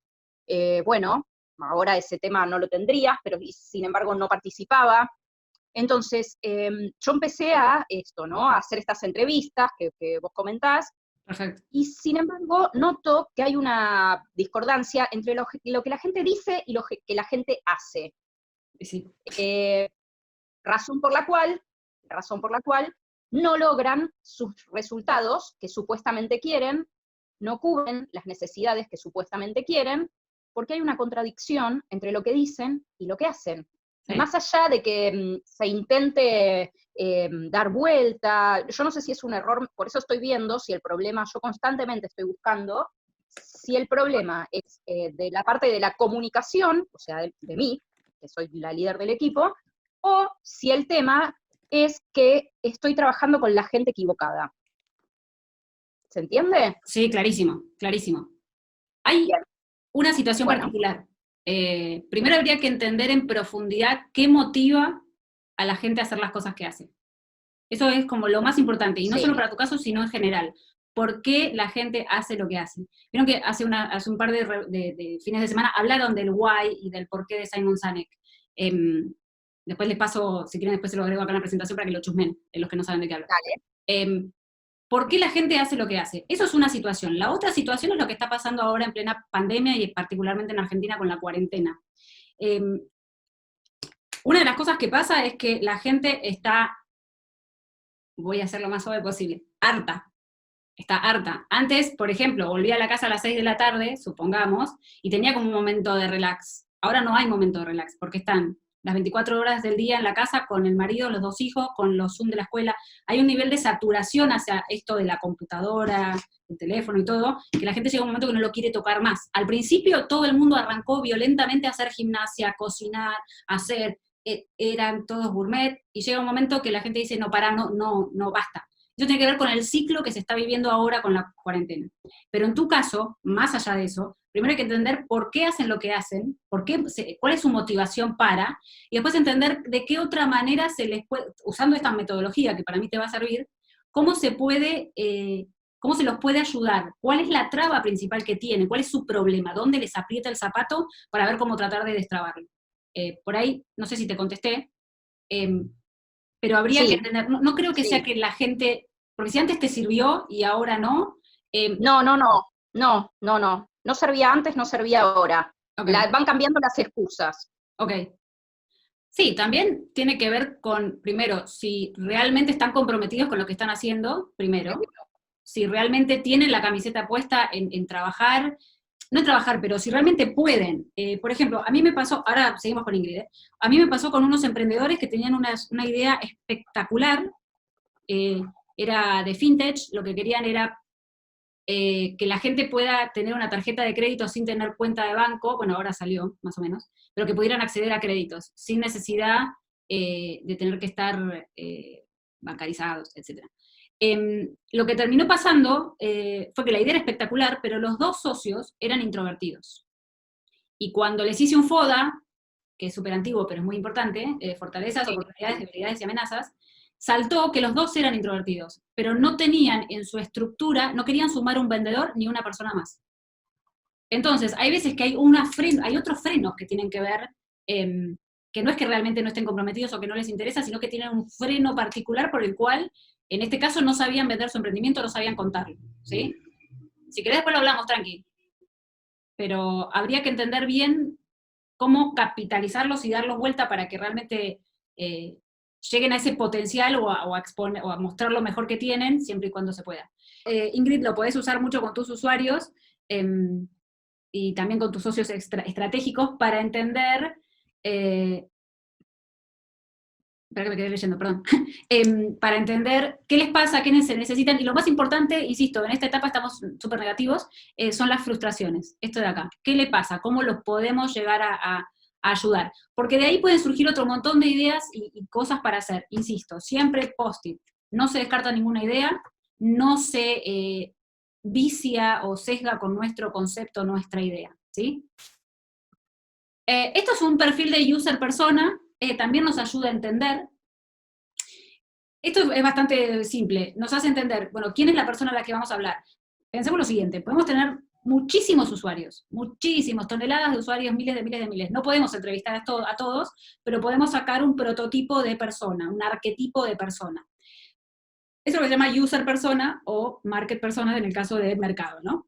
bueno, ahora ese tema no lo tendrías, pero sin embargo no participaba. Entonces, yo empecé a esto, ¿no? A hacer estas entrevistas que vos comentás. Perfecto. Y sin embargo, noto que hay una discordancia entre lo que la gente dice y lo que la gente hace. Sí. Razón por la cual no logran sus resultados que supuestamente quieren, no cubren las necesidades que supuestamente quieren, porque hay una contradicción entre lo que dicen y lo que hacen. Sí. Más allá de que se intente dar vuelta, yo no sé si es un error, por eso estoy viendo si el problema, yo constantemente estoy buscando, si el problema es de la parte de la comunicación, o sea, de mí, que soy la líder del equipo, o si el tema es que estoy trabajando con la gente equivocada. ¿Se entiende? Sí, clarísimo, clarísimo. Hay Bien. Una situación particular. Primero habría que entender en profundidad qué motiva a la gente a hacer las cosas que hace. Eso es como lo más importante, y no solo para tu caso, sino en general. ¿Por qué la gente hace lo que hace? Vieron que hace un par de fines de semana hablaron del why y del por qué de Simon Sinek. después les paso, si quieren después se lo agrego acá en la presentación para que lo chusmen, los que no saben de qué hablo. Dale. ¿Por qué la gente hace lo que hace? Eso es una situación. La otra situación es lo que está pasando ahora en plena pandemia y particularmente en Argentina con la cuarentena. Una de las cosas que pasa es que la gente está, voy a hacer lo más suave posible, harta. Está harta. Antes, por ejemplo, volvía a la casa a las 6 de la tarde, supongamos, y tenía como un momento de relax. Ahora no hay momento de relax, porque están las 24 horas del día en la casa con el marido, los 2 hijos, con los Zoom de la escuela. Hay un nivel de saturación hacia esto de la computadora, el teléfono y todo, que la gente llega a un momento que no lo quiere tocar más. Al principio todo el mundo arrancó violentamente a hacer gimnasia, a cocinar, a hacer, eran todos gourmet, y llega un momento que la gente dice, no, no, basta. Eso tiene que ver con el ciclo que se está viviendo ahora con la cuarentena. Pero en tu caso, más allá de eso, primero hay que entender por qué hacen lo que hacen, cuál es su motivación para, y después entender de qué otra manera se les puede, usando esta metodología que para mí te va a servir, cómo se los puede ayudar, cuál es la traba principal que tienen, cuál es su problema, dónde les aprieta el zapato para ver cómo tratar de destrabarlo. Por ahí, no sé si te contesté, pero habría que entender, no creo que sea que la gente, porque si antes te sirvió y ahora no. No servía antes, no servía ahora. Okay. Van cambiando las excusas. Ok. Sí, también tiene que ver con, primero, si realmente están comprometidos con lo que están haciendo, primero, si realmente tienen la camiseta puesta en trabajar, no en trabajar, pero si realmente pueden. Por ejemplo, a mí me pasó, ahora seguimos con Ingrid, a mí me pasó con unos emprendedores que tenían una idea espectacular, era de fintech, lo que querían era que la gente pueda tener una tarjeta de crédito sin tener cuenta de banco, bueno, ahora salió, más o menos, pero que pudieran acceder a créditos, sin necesidad de tener que estar bancarizados, etc. Lo que terminó pasando fue que la idea era espectacular, pero los 2 socios eran introvertidos. Y cuando les hice un FODA, que es súper antiguo, pero es muy importante, fortalezas, oportunidades, debilidades y amenazas, saltó que los 2 eran introvertidos, pero no tenían en su estructura, no querían sumar un vendedor ni una persona más. Entonces, hay veces que hay otros frenos que tienen que ver, que no es que realmente no estén comprometidos o que no les interesa, sino que tienen un freno particular por el cual, en este caso, no sabían vender su emprendimiento, no sabían contarlo, ¿sí? Si querés después lo hablamos, tranqui. Pero habría que entender bien cómo capitalizarlos y darlos vuelta para que realmente lleguen a ese potencial o a mostrar lo mejor que tienen, siempre y cuando se pueda. Ingrid, lo podés usar mucho con tus usuarios y también con tus socios estratégicos para entender, espera que me quedé leyendo, perdón, para entender qué les pasa, qué se necesitan, y lo más importante, insisto, en esta etapa estamos súper negativos, son las frustraciones, esto de acá. ¿Qué le pasa? ¿Cómo los podemos llegar a ayudar? Porque de ahí pueden surgir otro montón de ideas y cosas para hacer, insisto, siempre post-it. No se descarta ninguna idea, no se vicia o sesga con nuestro concepto, nuestra idea, ¿sí? Esto es un perfil de user persona, también nos ayuda a entender. Esto es bastante simple, nos hace entender, bueno, ¿quién es la persona a la que vamos a hablar? Pensemos lo siguiente, podemos tener muchísimos usuarios, muchísimos, toneladas de usuarios, miles de miles. No podemos entrevistar a todos, pero podemos sacar un prototipo de persona, un arquetipo de persona. Eso es lo que se llama user persona o market persona en el caso de mercado, ¿no?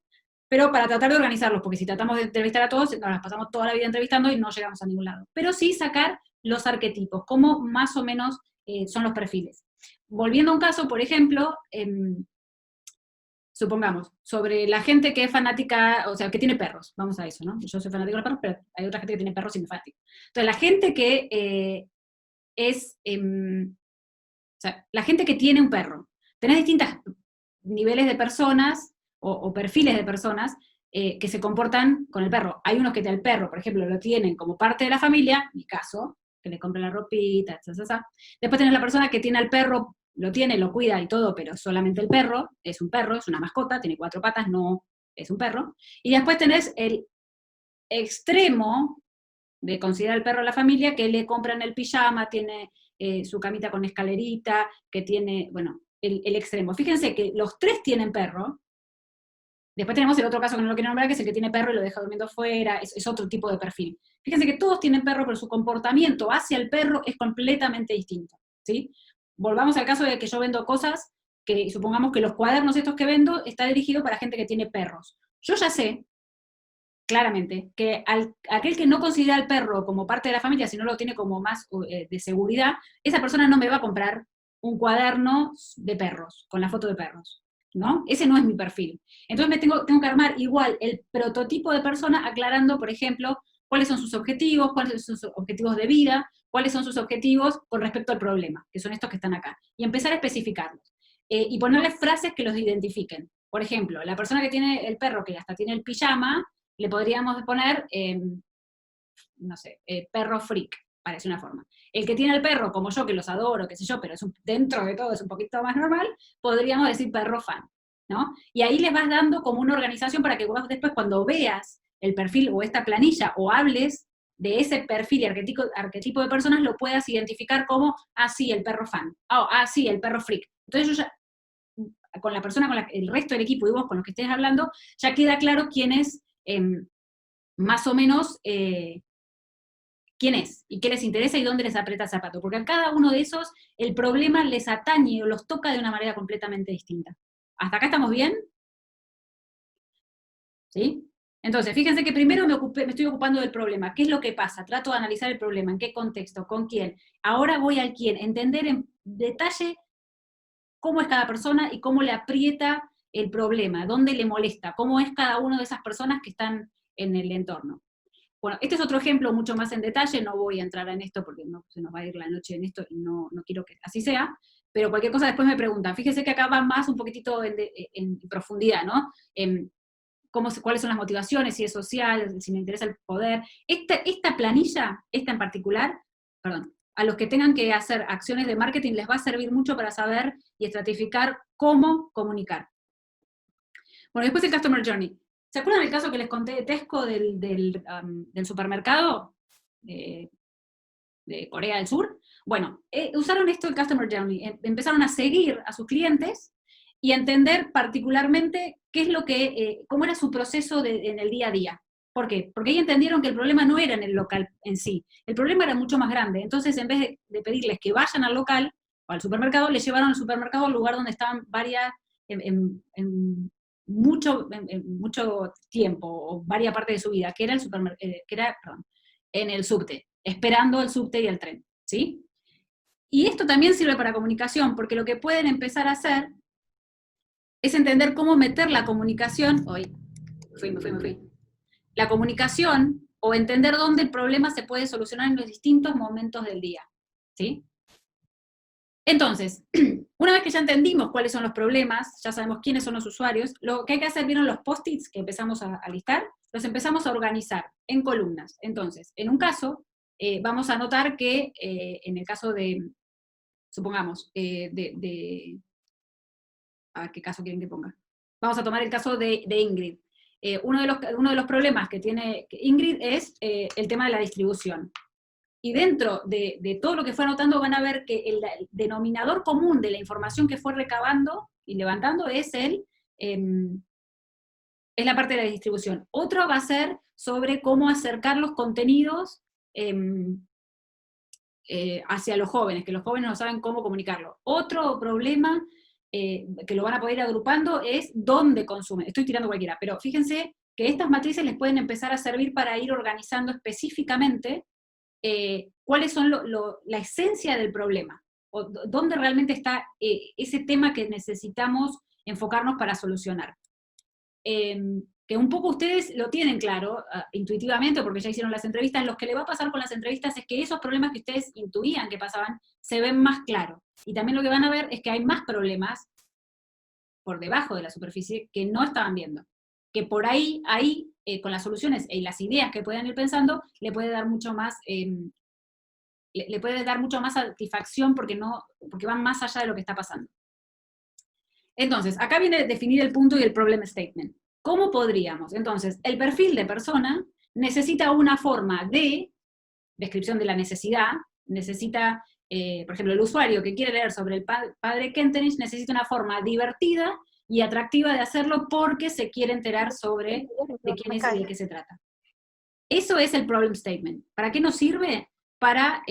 Pero para tratar de organizarlos, porque si tratamos de entrevistar a todos, nos las pasamos toda la vida entrevistando y no llegamos a ningún lado. Pero sí sacar los arquetipos, cómo más o menos son los perfiles. Volviendo a un caso, por ejemplo, supongamos, sobre la gente que es fanática, o sea, que tiene perros, vamos a eso, ¿no? Yo soy fanático de los perros, pero hay otra gente que tiene perros y me es fanático. Entonces, la gente que o sea, la gente que tiene un perro, tenés distintos niveles de personas, o perfiles de personas, que se comportan con el perro. Hay unos que el perro, por ejemplo, lo tienen como parte de la familia, mi caso, que le compran la ropita, etc. Después tenés la persona que tiene al perro, lo tiene, lo cuida y todo, pero solamente el perro, es un perro, es una mascota, tiene 4 patas, no es un perro. Y después tenés el extremo de considerar al perro a la familia, que le compran el pijama, tiene su camita con escalerita, que tiene, bueno, el extremo. Fíjense que los 3 tienen perro, Después tenemos el otro caso que no lo quiero nombrar, que es el que tiene perro y lo deja durmiendo fuera, es otro tipo de perfil. Fíjense que todos tienen perro, pero su comportamiento hacia el perro es completamente distinto, ¿sí? Volvamos al caso de que yo vendo cosas, que supongamos que los cuadernos estos que vendo está dirigido para gente que tiene perros. Yo ya sé, claramente, que aquel que no considera al perro como parte de la familia, sino lo tiene como más de seguridad, esa persona no me va a comprar un cuaderno de perros, con la foto de perros, ¿no? Ese no es mi perfil. Entonces tengo que armar igual el prototipo de persona aclarando, por ejemplo, cuáles son sus objetivos, cuáles son sus objetivos de vida, cuáles son sus objetivos con respecto al problema, que son estos que están acá, y empezar a especificarlos. Y ponerles frases que los identifiquen. Por ejemplo, la persona que tiene el perro, que hasta tiene el pijama, le podríamos poner, no sé, perro freak, parece una forma. El que tiene el perro, como yo, que los adoro, qué sé yo, pero dentro de todo es un poquito más normal, podríamos decir perro fan, ¿no? Y ahí les vas dando como una organización para que vos después, cuando veas el perfil o esta planilla, o hables de ese perfil y arquetipo de personas, lo puedas identificar como, sí, el perro fan, sí, el perro freak. Entonces yo ya, con la persona, el resto del equipo y vos con los que estés hablando, ya queda claro quién es, más o menos, quién es, y qué les interesa y dónde les aprieta el zapato, porque a cada uno de esos el problema les atañe o los toca de una manera completamente distinta. ¿Hasta acá estamos bien? ¿Sí? Entonces, fíjense que primero me estoy ocupando del problema. ¿Qué es lo que pasa? Trato de analizar el problema, en qué contexto, con quién. Ahora voy al quién, entender en detalle cómo es cada persona y cómo le aprieta el problema, dónde le molesta, cómo es cada una de esas personas que están en el entorno. Bueno, este es otro ejemplo mucho más en detalle, no voy a entrar en esto porque no, se nos va a ir la noche en esto y no quiero que así sea, pero cualquier cosa después me preguntan. Fíjense que acá va más un poquitito en profundidad, ¿no? Cuáles son las motivaciones, si es social, si me interesa el poder. Esta planilla, esta en particular, perdón, a los que tengan que hacer acciones de marketing les va a servir mucho para saber y estratificar cómo comunicar. Bueno, después el Customer Journey. ¿Se acuerdan del caso que les conté de Tesco del supermercado de Corea del Sur? Bueno, usaron esto el Customer Journey, empezaron a seguir a sus clientes y a entender particularmente qué es lo que, cómo era su proceso en el día a día. ¿Por qué? Porque ahí entendieron que el problema no era en el local en sí, el problema era mucho más grande. Entonces, en vez de pedirles que vayan al local o al supermercado, les llevaron al supermercado al lugar donde estaban varias, mucho tiempo, o varias partes de su vida, que era en el subte, esperando el subte y el tren, ¿sí? Y esto también sirve para comunicación, porque lo que pueden empezar a hacer es entender cómo meter la comunicación, me fui. La comunicación, o entender dónde el problema se puede solucionar en los distintos momentos del día, ¿sí? Entonces, una vez que ya entendimos cuáles son los problemas, ya sabemos quiénes son los usuarios, lo que hay que hacer, ¿vieron los post-its que empezamos a listar? Los empezamos a organizar en columnas. Entonces, en un caso, vamos a notar que en el caso de, supongamos, a ver qué caso quieren que ponga. Vamos a tomar el caso de Ingrid. Uno de los problemas que tiene Ingrid es el tema de la distribución. Y dentro de todo lo que fue anotando van a ver que el denominador común de la información que fue recabando y levantando es la parte de la distribución. Otro va a ser sobre cómo acercar los contenidos hacia los jóvenes, que los jóvenes no saben cómo comunicarlo. Otro problema que lo van a poder ir agrupando es dónde consumen. Estoy tirando cualquiera, pero fíjense que estas matrices les pueden empezar a servir para ir organizando específicamente cuáles son la esencia del problema, o dónde realmente está ese tema que necesitamos enfocarnos para solucionar. Que un poco ustedes lo tienen claro, intuitivamente, porque ya hicieron las entrevistas. Lo que le va a pasar con las entrevistas es que esos problemas que ustedes intuían que pasaban, se ven más claros. Y también lo que van a ver es que hay más problemas por debajo de la superficie que no estaban viendo. Que por ahí con las soluciones y las ideas que puedan ir pensando, le puede dar mucho más, le puede dar mucho más satisfacción porque van más allá de lo que está pasando. Entonces, acá viene definir el punto y el problem statement. ¿Cómo podríamos? Entonces, el perfil de persona necesita una forma de descripción de la necesidad, necesita, por ejemplo, el usuario que quiere leer sobre el padre Kentenich necesita una forma divertida y atractiva de hacerlo porque se quiere enterar sobre de quién es y de qué se trata. Eso es el problem statement. ¿Para qué nos sirve? Para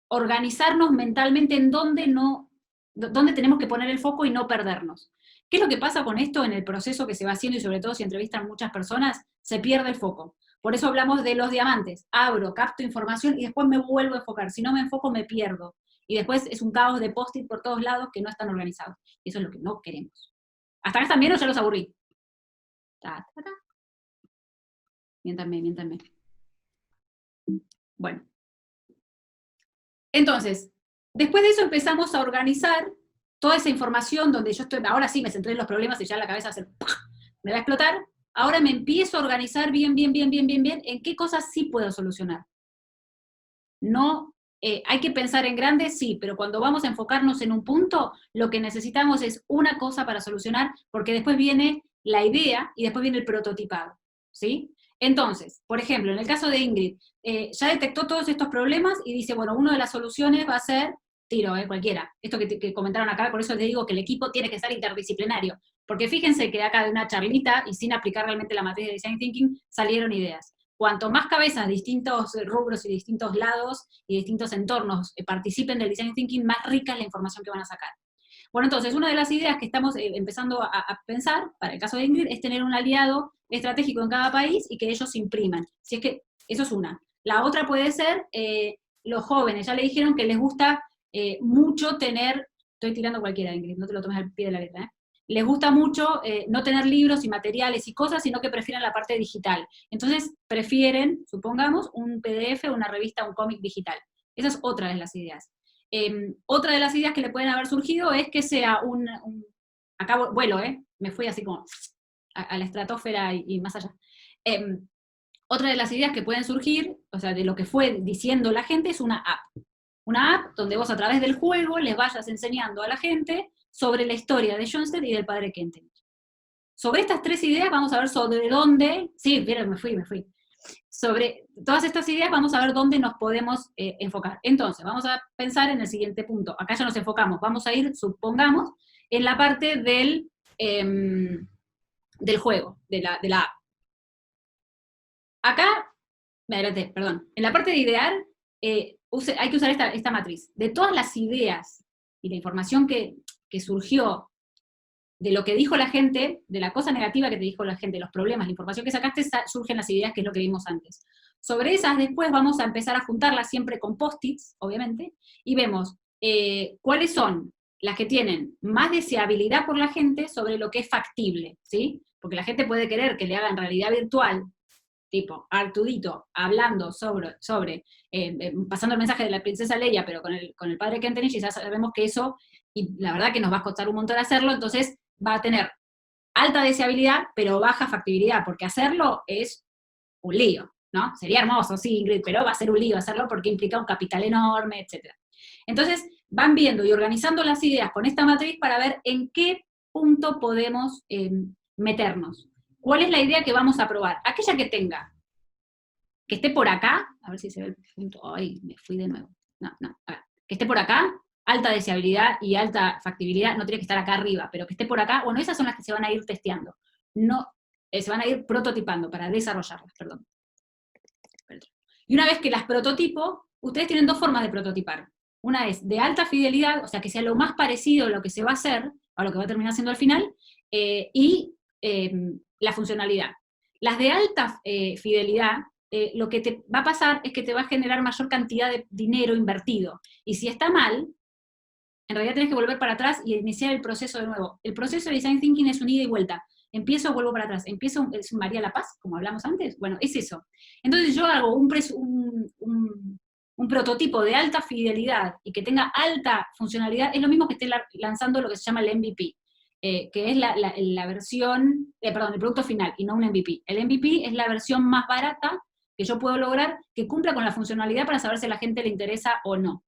organizarnos mentalmente en dónde tenemos que poner el foco y no perdernos. ¿Qué es lo que pasa con esto en el proceso que se va haciendo, y sobre todo si entrevistan muchas personas? Se pierde el foco. Por eso hablamos de los diamantes. Abro, capto información y después me vuelvo a enfocar. Si no me enfoco, me pierdo. Y después es un caos de post-it por todos lados que no están organizados. Y eso es lo que no queremos. ¿Hasta acá están bien o ya los aburrí? Miéntanme. Bueno. Entonces, después de eso empezamos a organizar toda esa información donde yo estoy, ahora sí me centré en los problemas y ya la cabeza me va a explotar. Ahora me empiezo a organizar bien, en qué cosas sí puedo solucionar. No, hay que pensar en grande, sí, pero cuando vamos a enfocarnos en un punto, lo que necesitamos es una cosa para solucionar, porque después viene la idea y después viene el prototipado, ¿sí? Entonces, por ejemplo, en el caso de Ingrid, ya detectó todos estos problemas y dice, bueno, una de las soluciones va a ser, cualquiera, esto que comentaron acá, por eso les digo que el equipo tiene que ser interdisciplinario, porque fíjense que acá de una charlita, y sin aplicar realmente la materia de Design Thinking, salieron ideas. Cuanto más cabezas, distintos rubros y distintos lados y distintos entornos participen del Design Thinking, más rica es la información que van a sacar. Bueno, entonces, una de las ideas que estamos empezando a pensar, para el caso de Ingrid, es tener un aliado estratégico en cada país y que ellos impriman. Si es que, eso es una. La otra puede ser, los jóvenes, ya le dijeron que les gusta mucho tener, estoy tirando cualquiera, Ingrid, no te lo tomes al pie de la letra, les gusta mucho no tener libros y materiales y cosas, sino que prefieren la parte digital. Entonces, prefieren, supongamos, un PDF, una revista, un cómic digital. Esa es otra de las ideas. Otra de las ideas que le pueden haber surgido es que sea acá vuelo, me fui así como a la estratosfera y más allá. Otra de las ideas que pueden surgir, o sea, de lo que fue diciendo la gente, es una app. Una app donde vos a través del juego les vayas enseñando a la gente sobre la historia de Schoenstatt y del padre Kentenich. Sobre estas tres ideas vamos a ver sobre dónde, sí, miren, me fui. Sobre todas estas ideas vamos a ver dónde nos podemos enfocar. Entonces, vamos a pensar en el siguiente punto. Acá ya nos enfocamos. Vamos a ir, supongamos, en la parte del juego, de la app. Acá, en la parte de idear, hay que usar esta matriz. De todas las ideas y la información que surgió de lo que dijo la gente, de la cosa negativa que te dijo la gente, los problemas, la información que sacaste, surgen las ideas, que es lo que vimos antes. Sobre esas después vamos a empezar a juntarlas siempre con post-its, obviamente, y vemos cuáles son las que tienen más deseabilidad por la gente sobre lo que es factible, ¿sí? Porque la gente puede querer que le hagan realidad virtual, tipo Artudito, hablando pasando el mensaje de la princesa Leia, pero con el padre Kentenich, y ya sabemos que eso, y la verdad que nos va a costar un montón hacerlo, entonces va a tener alta deseabilidad, pero baja factibilidad, porque hacerlo es un lío, ¿no? Sería hermoso, sí, Ingrid, pero va a ser un lío hacerlo porque implica un capital enorme, etc. Entonces, van viendo y organizando las ideas con esta matriz para ver en qué punto podemos meternos. ¿Cuál es la idea que vamos a probar? Aquella que tenga, que esté por acá, a ver si se ve el punto, ay, me fui de nuevo, a ver, que esté por acá, alta deseabilidad y alta factibilidad, no tiene que estar acá arriba, pero que esté por acá, bueno, esas son las que se van a ir testeando, no, se van a ir prototipando para desarrollarlas, perdón. Y una vez que las prototipo, ustedes tienen dos formas de prototipar. Una es de alta fidelidad, o sea, que sea lo más parecido a lo que se va a hacer, a lo que va a terminar siendo al final, y la funcionalidad. Las de alta fidelidad, lo que te va a pasar es que te va a generar mayor cantidad de dinero invertido. Y si está mal, en realidad tenés que volver para atrás y iniciar el proceso de nuevo. El proceso de Design Thinking es un ida y vuelta. Empiezo, vuelvo para atrás. Empiezo, es María La Paz, como hablamos antes. Bueno, es eso. Entonces yo hago un prototipo de alta fidelidad y que tenga alta funcionalidad, es lo mismo que esté lanzando lo que se llama el MVP, que es la versión, el producto final, y no un MVP. El MVP es la versión más barata que yo puedo lograr, que cumpla con la funcionalidad para saber si a la gente le interesa o no.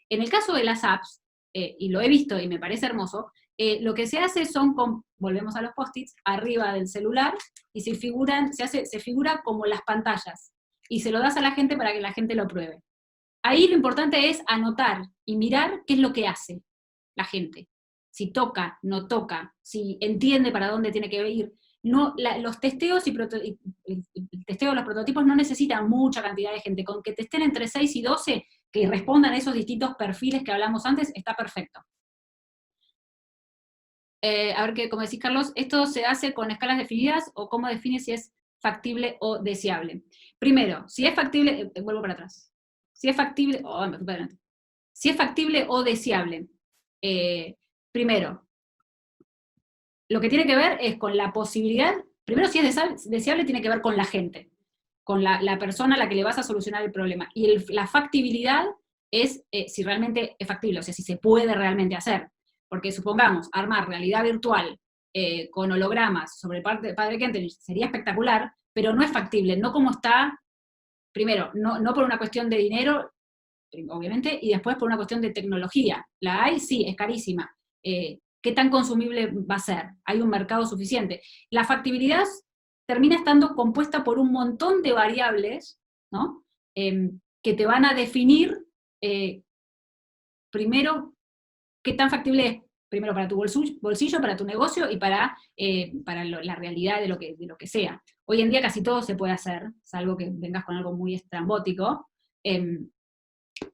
En el caso de las apps, y lo he visto y me parece hermoso, lo que se hace son, volvemos a los post-its, arriba del celular, y se figura como las pantallas, y se lo das a la gente para que la gente lo pruebe. Ahí lo importante es anotar y mirar qué es lo que hace. la gente. Si toca, no toca, si entiende para dónde tiene que ir. No, los testeos y el testeo de los prototipos no necesitan mucha cantidad de gente. Con que testen entre 6 y 12 que respondan a esos distintos perfiles que hablamos antes, está perfecto. A ver, como decís, Carlos, ¿esto se hace con escalas definidas o cómo define si es factible o deseable? Primero, si es factible, vuelvo para atrás. Si es factible, me fui para adelante. Si es factible o deseable. Primero, lo que tiene que ver es con la posibilidad, primero si es deseable tiene que ver con la gente, con la persona a la que le vas a solucionar el problema. Y la factibilidad es si realmente es factible, o sea, si se puede realmente hacer. Porque supongamos, armar realidad virtual con hologramas sobre el padre Kentenich sería espectacular, pero no es factible, no como está, primero, no por una cuestión de dinero, obviamente, y después por una cuestión de tecnología. La hay, sí, es carísima. ¿Qué tan consumible va a ser? ¿Hay un mercado suficiente? La factibilidad termina estando compuesta por un montón de variables, ¿no? Que te van a definir, primero, qué tan factible es, primero para tu bolsillo, para tu negocio y para la realidad de lo que sea. Hoy en día casi todo se puede hacer, salvo que vengas con algo muy estrambótico,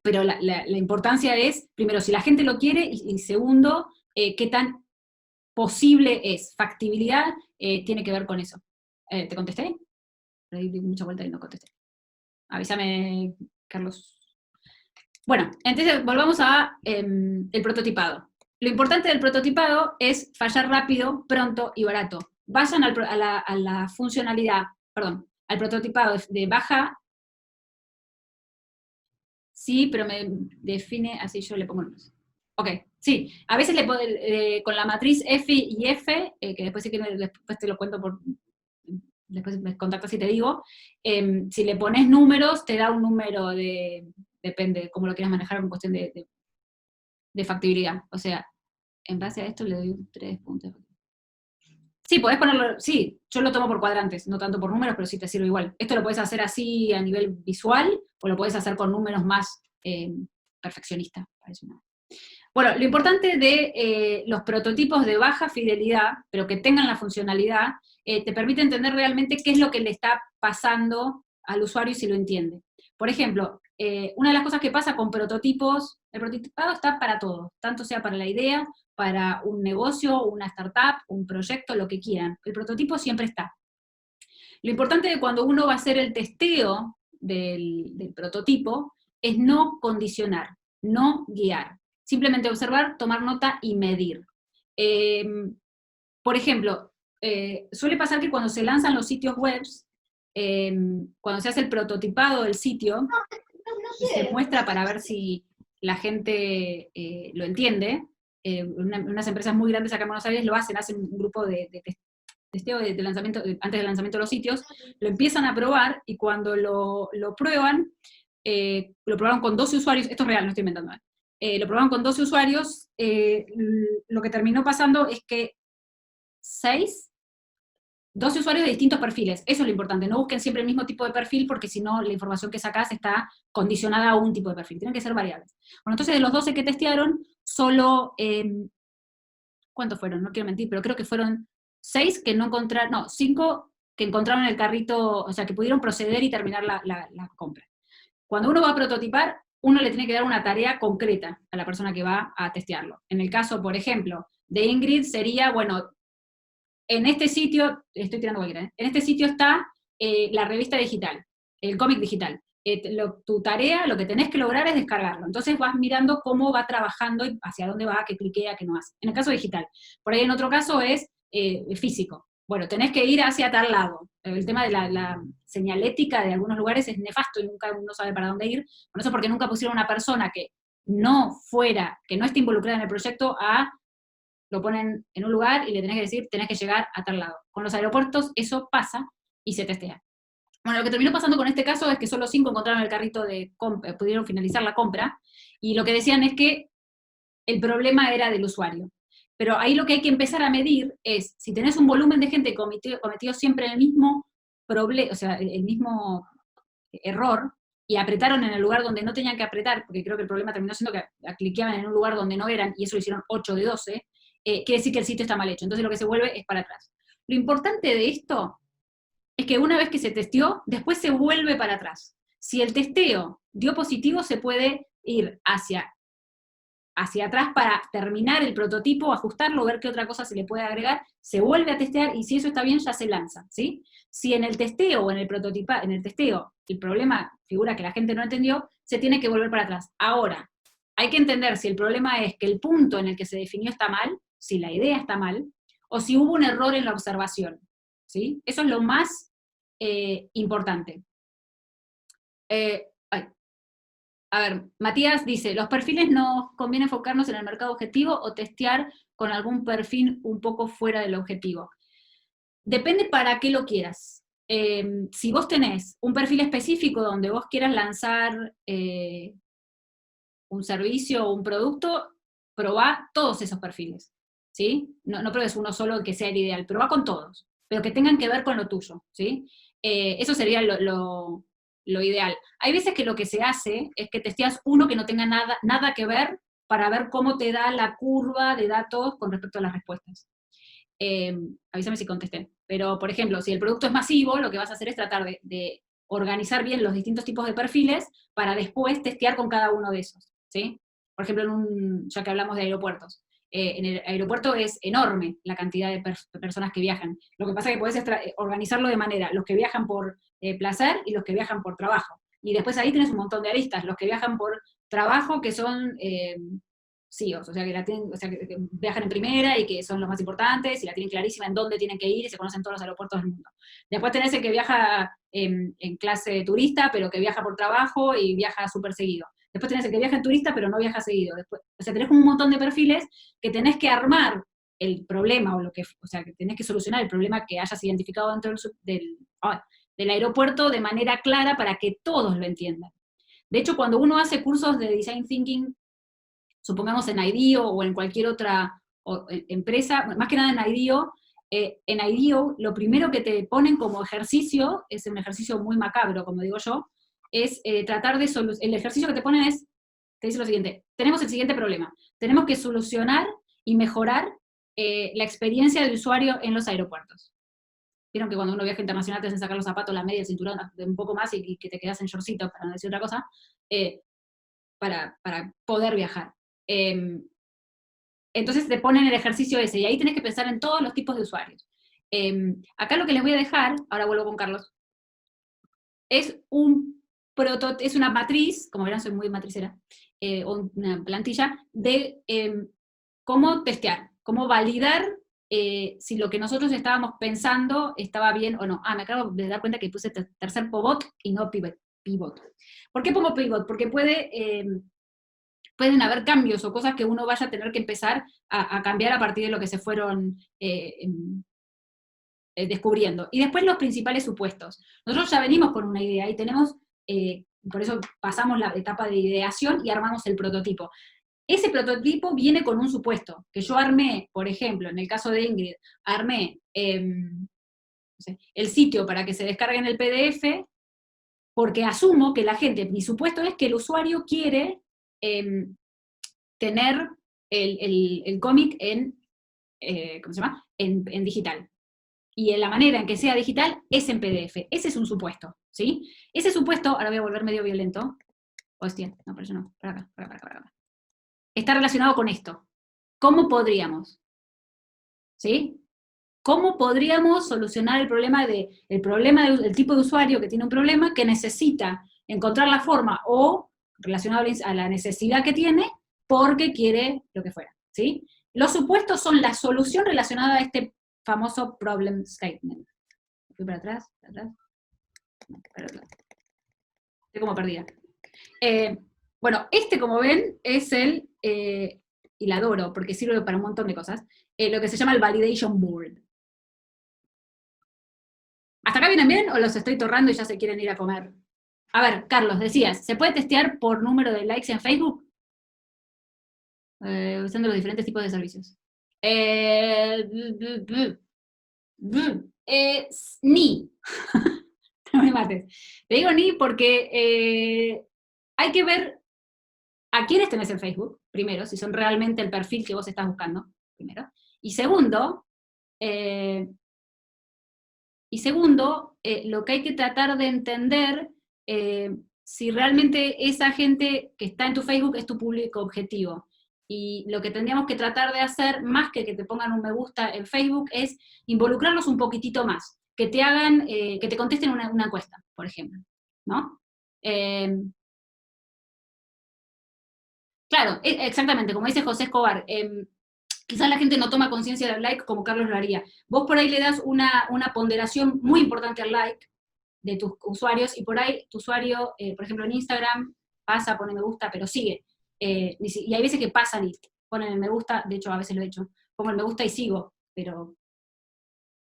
pero la importancia es, primero, si la gente lo quiere, y segundo, qué tan posible es. Factibilidad tiene que ver con eso. ¿Te contesté? Le di mucha vuelta y no contesté. Avísame, Carlos. Bueno, entonces volvamos a el prototipado. Lo importante del prototipado es fallar rápido, pronto y barato. Vayan a la funcionalidad, perdón, al prototipado de baja. Sí, pero me define, así yo le pongo el más. Ok, sí, a veces con la matriz F y F, que después, después te lo cuento después me contactas y te digo, si le pones números, te da un número depende de cómo lo quieras manejar en cuestión de factibilidad. O sea, en base a esto le doy 3 puntos. Sí, podés ponerlo, sí, yo lo tomo por cuadrantes, no tanto por números, pero sí te sirve igual. Esto lo podés hacer así a nivel visual, o lo podés hacer con números más perfeccionistas. Bueno, lo importante de los prototipos de baja fidelidad, pero que tengan la funcionalidad, te permite entender realmente qué es lo que le está pasando al usuario y si lo entiende. Por ejemplo, una de las cosas que pasa con prototipos, el prototipado está para todo, tanto sea para la idea, para un negocio, una startup, un proyecto, lo que quieran. El prototipo siempre está. Lo importante de cuando uno va a hacer el testeo del prototipo es no condicionar, no guiar. Simplemente observar, tomar nota y medir. Por ejemplo, suele pasar que cuando se lanzan los sitios web, cuando se hace el prototipado del sitio, y se muestra para ver si la gente lo entiende, unas empresas muy grandes acá en Buenos Aires lo hacen un grupo de testeo de lanzamiento, antes del lanzamiento de los sitios, lo empiezan a probar, y cuando lo prueban, lo probaron con 12 usuarios, esto es real, no estoy inventando, lo probaron con 12 usuarios, lo que terminó pasando es que 12 usuarios de distintos perfiles, eso es lo importante, no busquen siempre el mismo tipo de perfil, porque si no la información que sacás está condicionada a un tipo de perfil, tienen que ser variables. Bueno, entonces de los 12 que testearon, solo, ¿cuántos fueron? No quiero mentir, pero creo que fueron 6 que no encontraron, no, 5 que encontraron el carrito, o sea, que pudieron proceder y terminar la compra. Cuando uno va a prototipar, uno le tiene que dar una tarea concreta a la persona que va a testearlo. En el caso, por ejemplo, de Ingrid sería, bueno, en este sitio, estoy tirando cualquiera, en este sitio está la revista digital, el cómic digital. Tu tarea, lo que tenés que lograr es descargarlo. Entonces vas mirando cómo va trabajando y hacia dónde va, qué cliquea, qué no hace. En el caso digital. Por ahí en otro caso es físico. Bueno, tenés que ir hacia tal lado. El tema de la señalética de algunos lugares es nefasto y nunca uno sabe para dónde ir. Por eso, porque nunca pusieron una persona que no esté involucrada en el proyecto lo ponen en un lugar y le tenés que decir, tenés que llegar a tal lado. Con los aeropuertos eso pasa y se testea. Bueno, lo que terminó pasando con este caso es que solo 5 encontraron el carrito de compra, pudieron finalizar la compra, y lo que decían es que el problema era del usuario. Pero ahí lo que hay que empezar a medir es, si tenés un volumen de gente cometido siempre el mismo problema, o sea, el mismo error, y apretaron en el lugar donde no tenían que apretar, porque creo que el problema terminó siendo que cliqueaban en un lugar donde no eran, y eso lo hicieron 8 de 12, quiere decir que el sitio está mal hecho. Entonces lo que se vuelve es para atrás. Lo importante de esto es que una vez que se testeó, después se vuelve para atrás. Si el testeo dio positivo, se puede ir hacia atrás para terminar el prototipo, ajustarlo, ver qué otra cosa se le puede agregar, se vuelve a testear, y si eso está bien, ya se lanza, ¿sí? Si en el testeo o en el testeo el problema figura que la gente no entendió, se tiene que volver para atrás. Ahora, hay que entender si el problema es que el punto en el que se definió está mal, si la idea está mal, o si hubo un error en la observación, ¿sí? Eso es lo más importante. A ver, Matías dice, los perfiles nos conviene enfocarnos en el mercado objetivo o testear con algún perfil un poco fuera del objetivo. Depende para qué lo quieras. Si vos tenés un perfil específico donde vos quieras lanzar un servicio o un producto, probá todos esos perfiles, ¿sí? No pruebes uno solo que sea el ideal, probá con todos, pero que tengan que ver con lo tuyo, ¿sí? Eso sería lo ideal. Hay veces que lo que se hace es que testeas uno que no tenga nada que ver para ver cómo te da la curva de datos con respecto a las respuestas. Avísame si contesté. Pero, por ejemplo, si el producto es masivo, lo que vas a hacer es tratar de organizar bien los distintos tipos de perfiles para después testear con cada uno de esos, ¿sí? Por ejemplo, ya que hablamos de aeropuertos. En el aeropuerto es enorme la cantidad de personas que viajan. Lo que pasa es que podés organizarlo de manera, los que viajan por placer y los que viajan por trabajo. Y después ahí tenés un montón de aristas, los que viajan por trabajo, que son CEOs, o sea, que viajan en primera y que son los más importantes, y la tienen clarísima en dónde tienen que ir, y se conocen todos los aeropuertos del mundo. Después tenés el que viaja en clase turista, pero que viaja por trabajo y viaja súper seguido. Después tenés el que viaja en turista, pero no viaja seguido. Después, o sea, tenés un montón de perfiles que tenés que armar el problema, o sea, que tenés que solucionar el problema que hayas identificado dentro del aeropuerto de manera clara para que todos lo entiendan. De hecho, cuando uno hace cursos de Design Thinking, supongamos en IDEO o en cualquier otra empresa, más que nada en IDEO lo primero que te ponen como ejercicio, es un ejercicio muy macabro, como digo yo, es tratar de solucionar. El ejercicio que te ponen te dice lo siguiente: tenemos el siguiente problema, tenemos que solucionar y mejorar la experiencia del usuario en los aeropuertos. Vieron que cuando uno viaja internacional te hacen sacar los zapatos, la media, el cinturón, un poco más, y que te quedas en shortcito, para no decir otra cosa, para poder viajar. Entonces te ponen el ejercicio ese, y ahí tenés que pensar en todos los tipos de usuarios. Acá lo que les voy a dejar, ahora vuelvo con Carlos, es una matriz, como verán soy muy matricera, una plantilla de cómo testear, cómo validar si lo que nosotros estábamos pensando estaba bien o no. Me acabo de dar cuenta que puse tercer pivot y no pivot. ¿Por qué pongo pivot? Porque pueden haber cambios o cosas que uno vaya a tener que empezar a cambiar a partir de lo que se fueron descubriendo. Y después los principales supuestos. Nosotros ya venimos con una idea y tenemos, por eso pasamos la etapa de ideación y armamos el prototipo. Ese prototipo viene con un supuesto, que yo armé, por ejemplo, en el caso de Ingrid, armé el sitio para que se descarguen el PDF, porque asumo que la gente, mi supuesto es que el usuario quiere tener el cómic ¿cómo se llama? En digital. Y en la manera en que sea digital es en PDF. Ese es un supuesto, ¿sí? Ese supuesto, ahora voy a volver medio violento. Hostia, no, pero eso no. Para acá. Está relacionado con esto. ¿Cómo podríamos? ¿Sí? ¿Cómo podríamos solucionar el problema del tipo de usuario que tiene un problema, que necesita encontrar la forma o relacionado a la necesidad que tiene porque quiere lo que fuera, ¿sí? Los supuestos son la solución relacionada a este famoso problem statement. Fui para atrás. Estoy como perdida. Bueno, como ven, es y la adoro porque sirve para un montón de cosas, lo que se llama el validation board. ¿Hasta acá vienen bien o los estoy torrando y ya se quieren ir a comer? A ver, Carlos, decías, ¿se puede testear por número de likes en Facebook? Usando los diferentes tipos de servicios. Ni. no me mates. Te digo ni porque hay que ver a quiénes tenés en Facebook, primero, si son realmente el perfil que vos estás buscando, primero. Y segundo, lo que hay que tratar de entender, si realmente esa gente que está en tu Facebook es tu público objetivo. Y lo que tendríamos que tratar de hacer, más que te pongan un me gusta en Facebook, es involucrarlos un poquitito más, que te hagan, que te contesten una encuesta, por ejemplo, ¿no? Claro, exactamente, como dice José Escobar, quizás la gente no toma conciencia del like como Carlos lo haría. Vos por ahí le das una ponderación muy importante al like de tus usuarios, y por ahí tu usuario, por ejemplo en Instagram, pasa, pone me gusta, pero sigue. Y hay veces que pasan y ponen el me gusta, de hecho a veces lo he hecho, pongo el me gusta y sigo, pero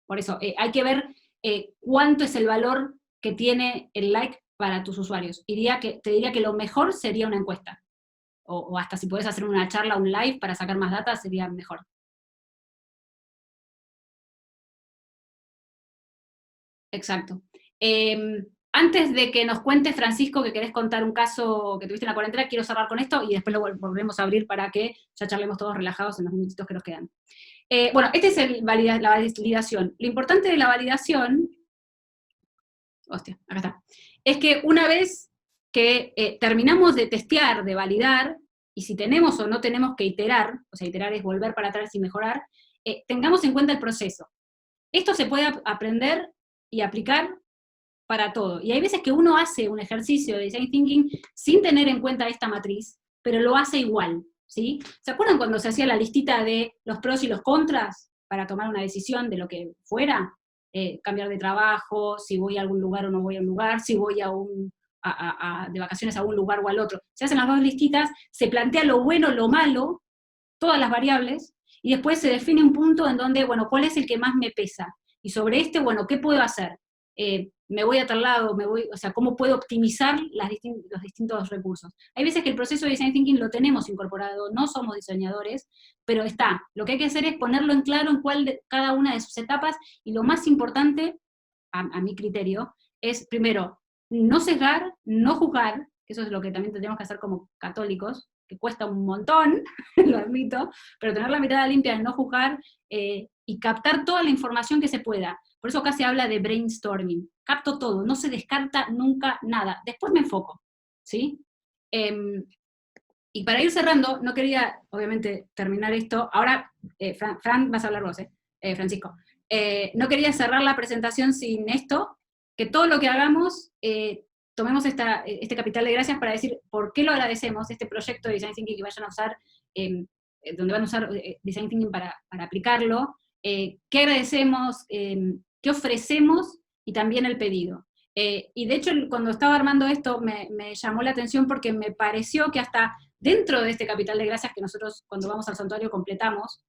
por eso, hay que ver cuánto es el valor que tiene el like para tus usuarios. Te diría que lo mejor sería una encuesta, o hasta si podés hacer una charla, un live para sacar más data, sería mejor. Exacto. Antes de que nos cuentes, Francisco, que querés contar un caso que tuviste en la cuarentena, quiero cerrar con esto y después lo volvemos a abrir para que ya charlemos todos relajados en los minutitos que nos quedan. Bueno, este es la validación. Lo importante de la validación, hostia, acá está, es que una vez que terminamos de testear, de validar, y si tenemos o no tenemos que iterar, o sea, iterar es volver para atrás y mejorar, tengamos en cuenta el proceso. Esto se puede aprender y aplicar para todo. Y hay veces que uno hace un ejercicio de design thinking sin tener en cuenta esta matriz, pero lo hace igual, ¿sí? ¿Se acuerdan cuando se hacía la listita de los pros y los contras para tomar una decisión de lo que fuera? Cambiar de trabajo, si voy a algún lugar o no voy a un lugar, si voy de vacaciones a un lugar o al otro. Se hacen las dos listitas, se plantea lo bueno, lo malo, todas las variables, y después se define un punto en donde, bueno, ¿cuál es el que más me pesa? Y sobre este, bueno, ¿qué puedo hacer? Me voy a tal lado, o sea, ¿cómo puedo optimizar los distintos recursos? Hay veces que el proceso de Design Thinking lo tenemos incorporado, no somos diseñadores, pero está. Lo que hay que hacer es ponerlo en claro en cada una de sus etapas, y lo más importante, a mi criterio, es, primero, no sesgar, no juzgar, eso es lo que también tendríamos que hacer como católicos, que cuesta un montón, lo admito, pero tener la mirada limpia es no juzgar, y captar toda la información que se pueda. Por eso acá se habla de brainstorming. Capto todo, no se descarta nunca nada. Después me enfoco, ¿sí? Y para ir cerrando, no quería, obviamente, terminar esto. Ahora, Fran, vas a hablar vos, Francisco. No quería cerrar la presentación sin esto, que todo lo que hagamos, tomemos este capital de gracias para decir por qué lo agradecemos, este proyecto de Design Thinking que vayan a usar, donde van a usar Design Thinking para aplicarlo, qué agradecemos, qué ofrecemos, y también el pedido. Y de hecho, cuando estaba armando esto, me llamó la atención porque me pareció que hasta dentro de este capital de gracias que nosotros cuando vamos al santuario completamos,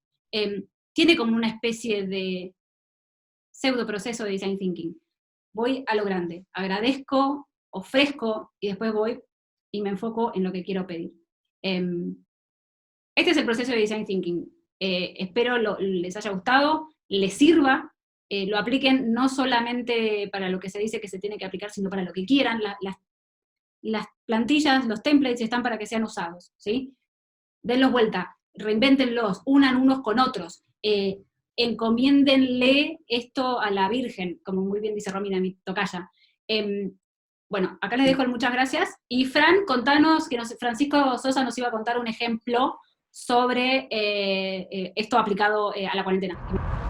tiene como una especie de pseudo proceso de Design Thinking. Voy a lo grande, agradezco, ofrezco, y después voy y me enfoco en lo que quiero pedir. Este es el proceso de Design Thinking. Espero les haya gustado, les sirva, lo apliquen no solamente para lo que se dice que se tiene que aplicar, sino para lo que quieran. Las plantillas, los templates están para que sean usados, ¿sí? Denlos vuelta, reinvéntenlos, unan unos con otros, encomiéndenle esto a la Virgen, como muy bien dice Romina, mi tocaya. Bueno, acá les dejo el muchas gracias, y Fran, contanos, Francisco Sosa nos iba a contar un ejemplo sobre esto aplicado a la cuarentena.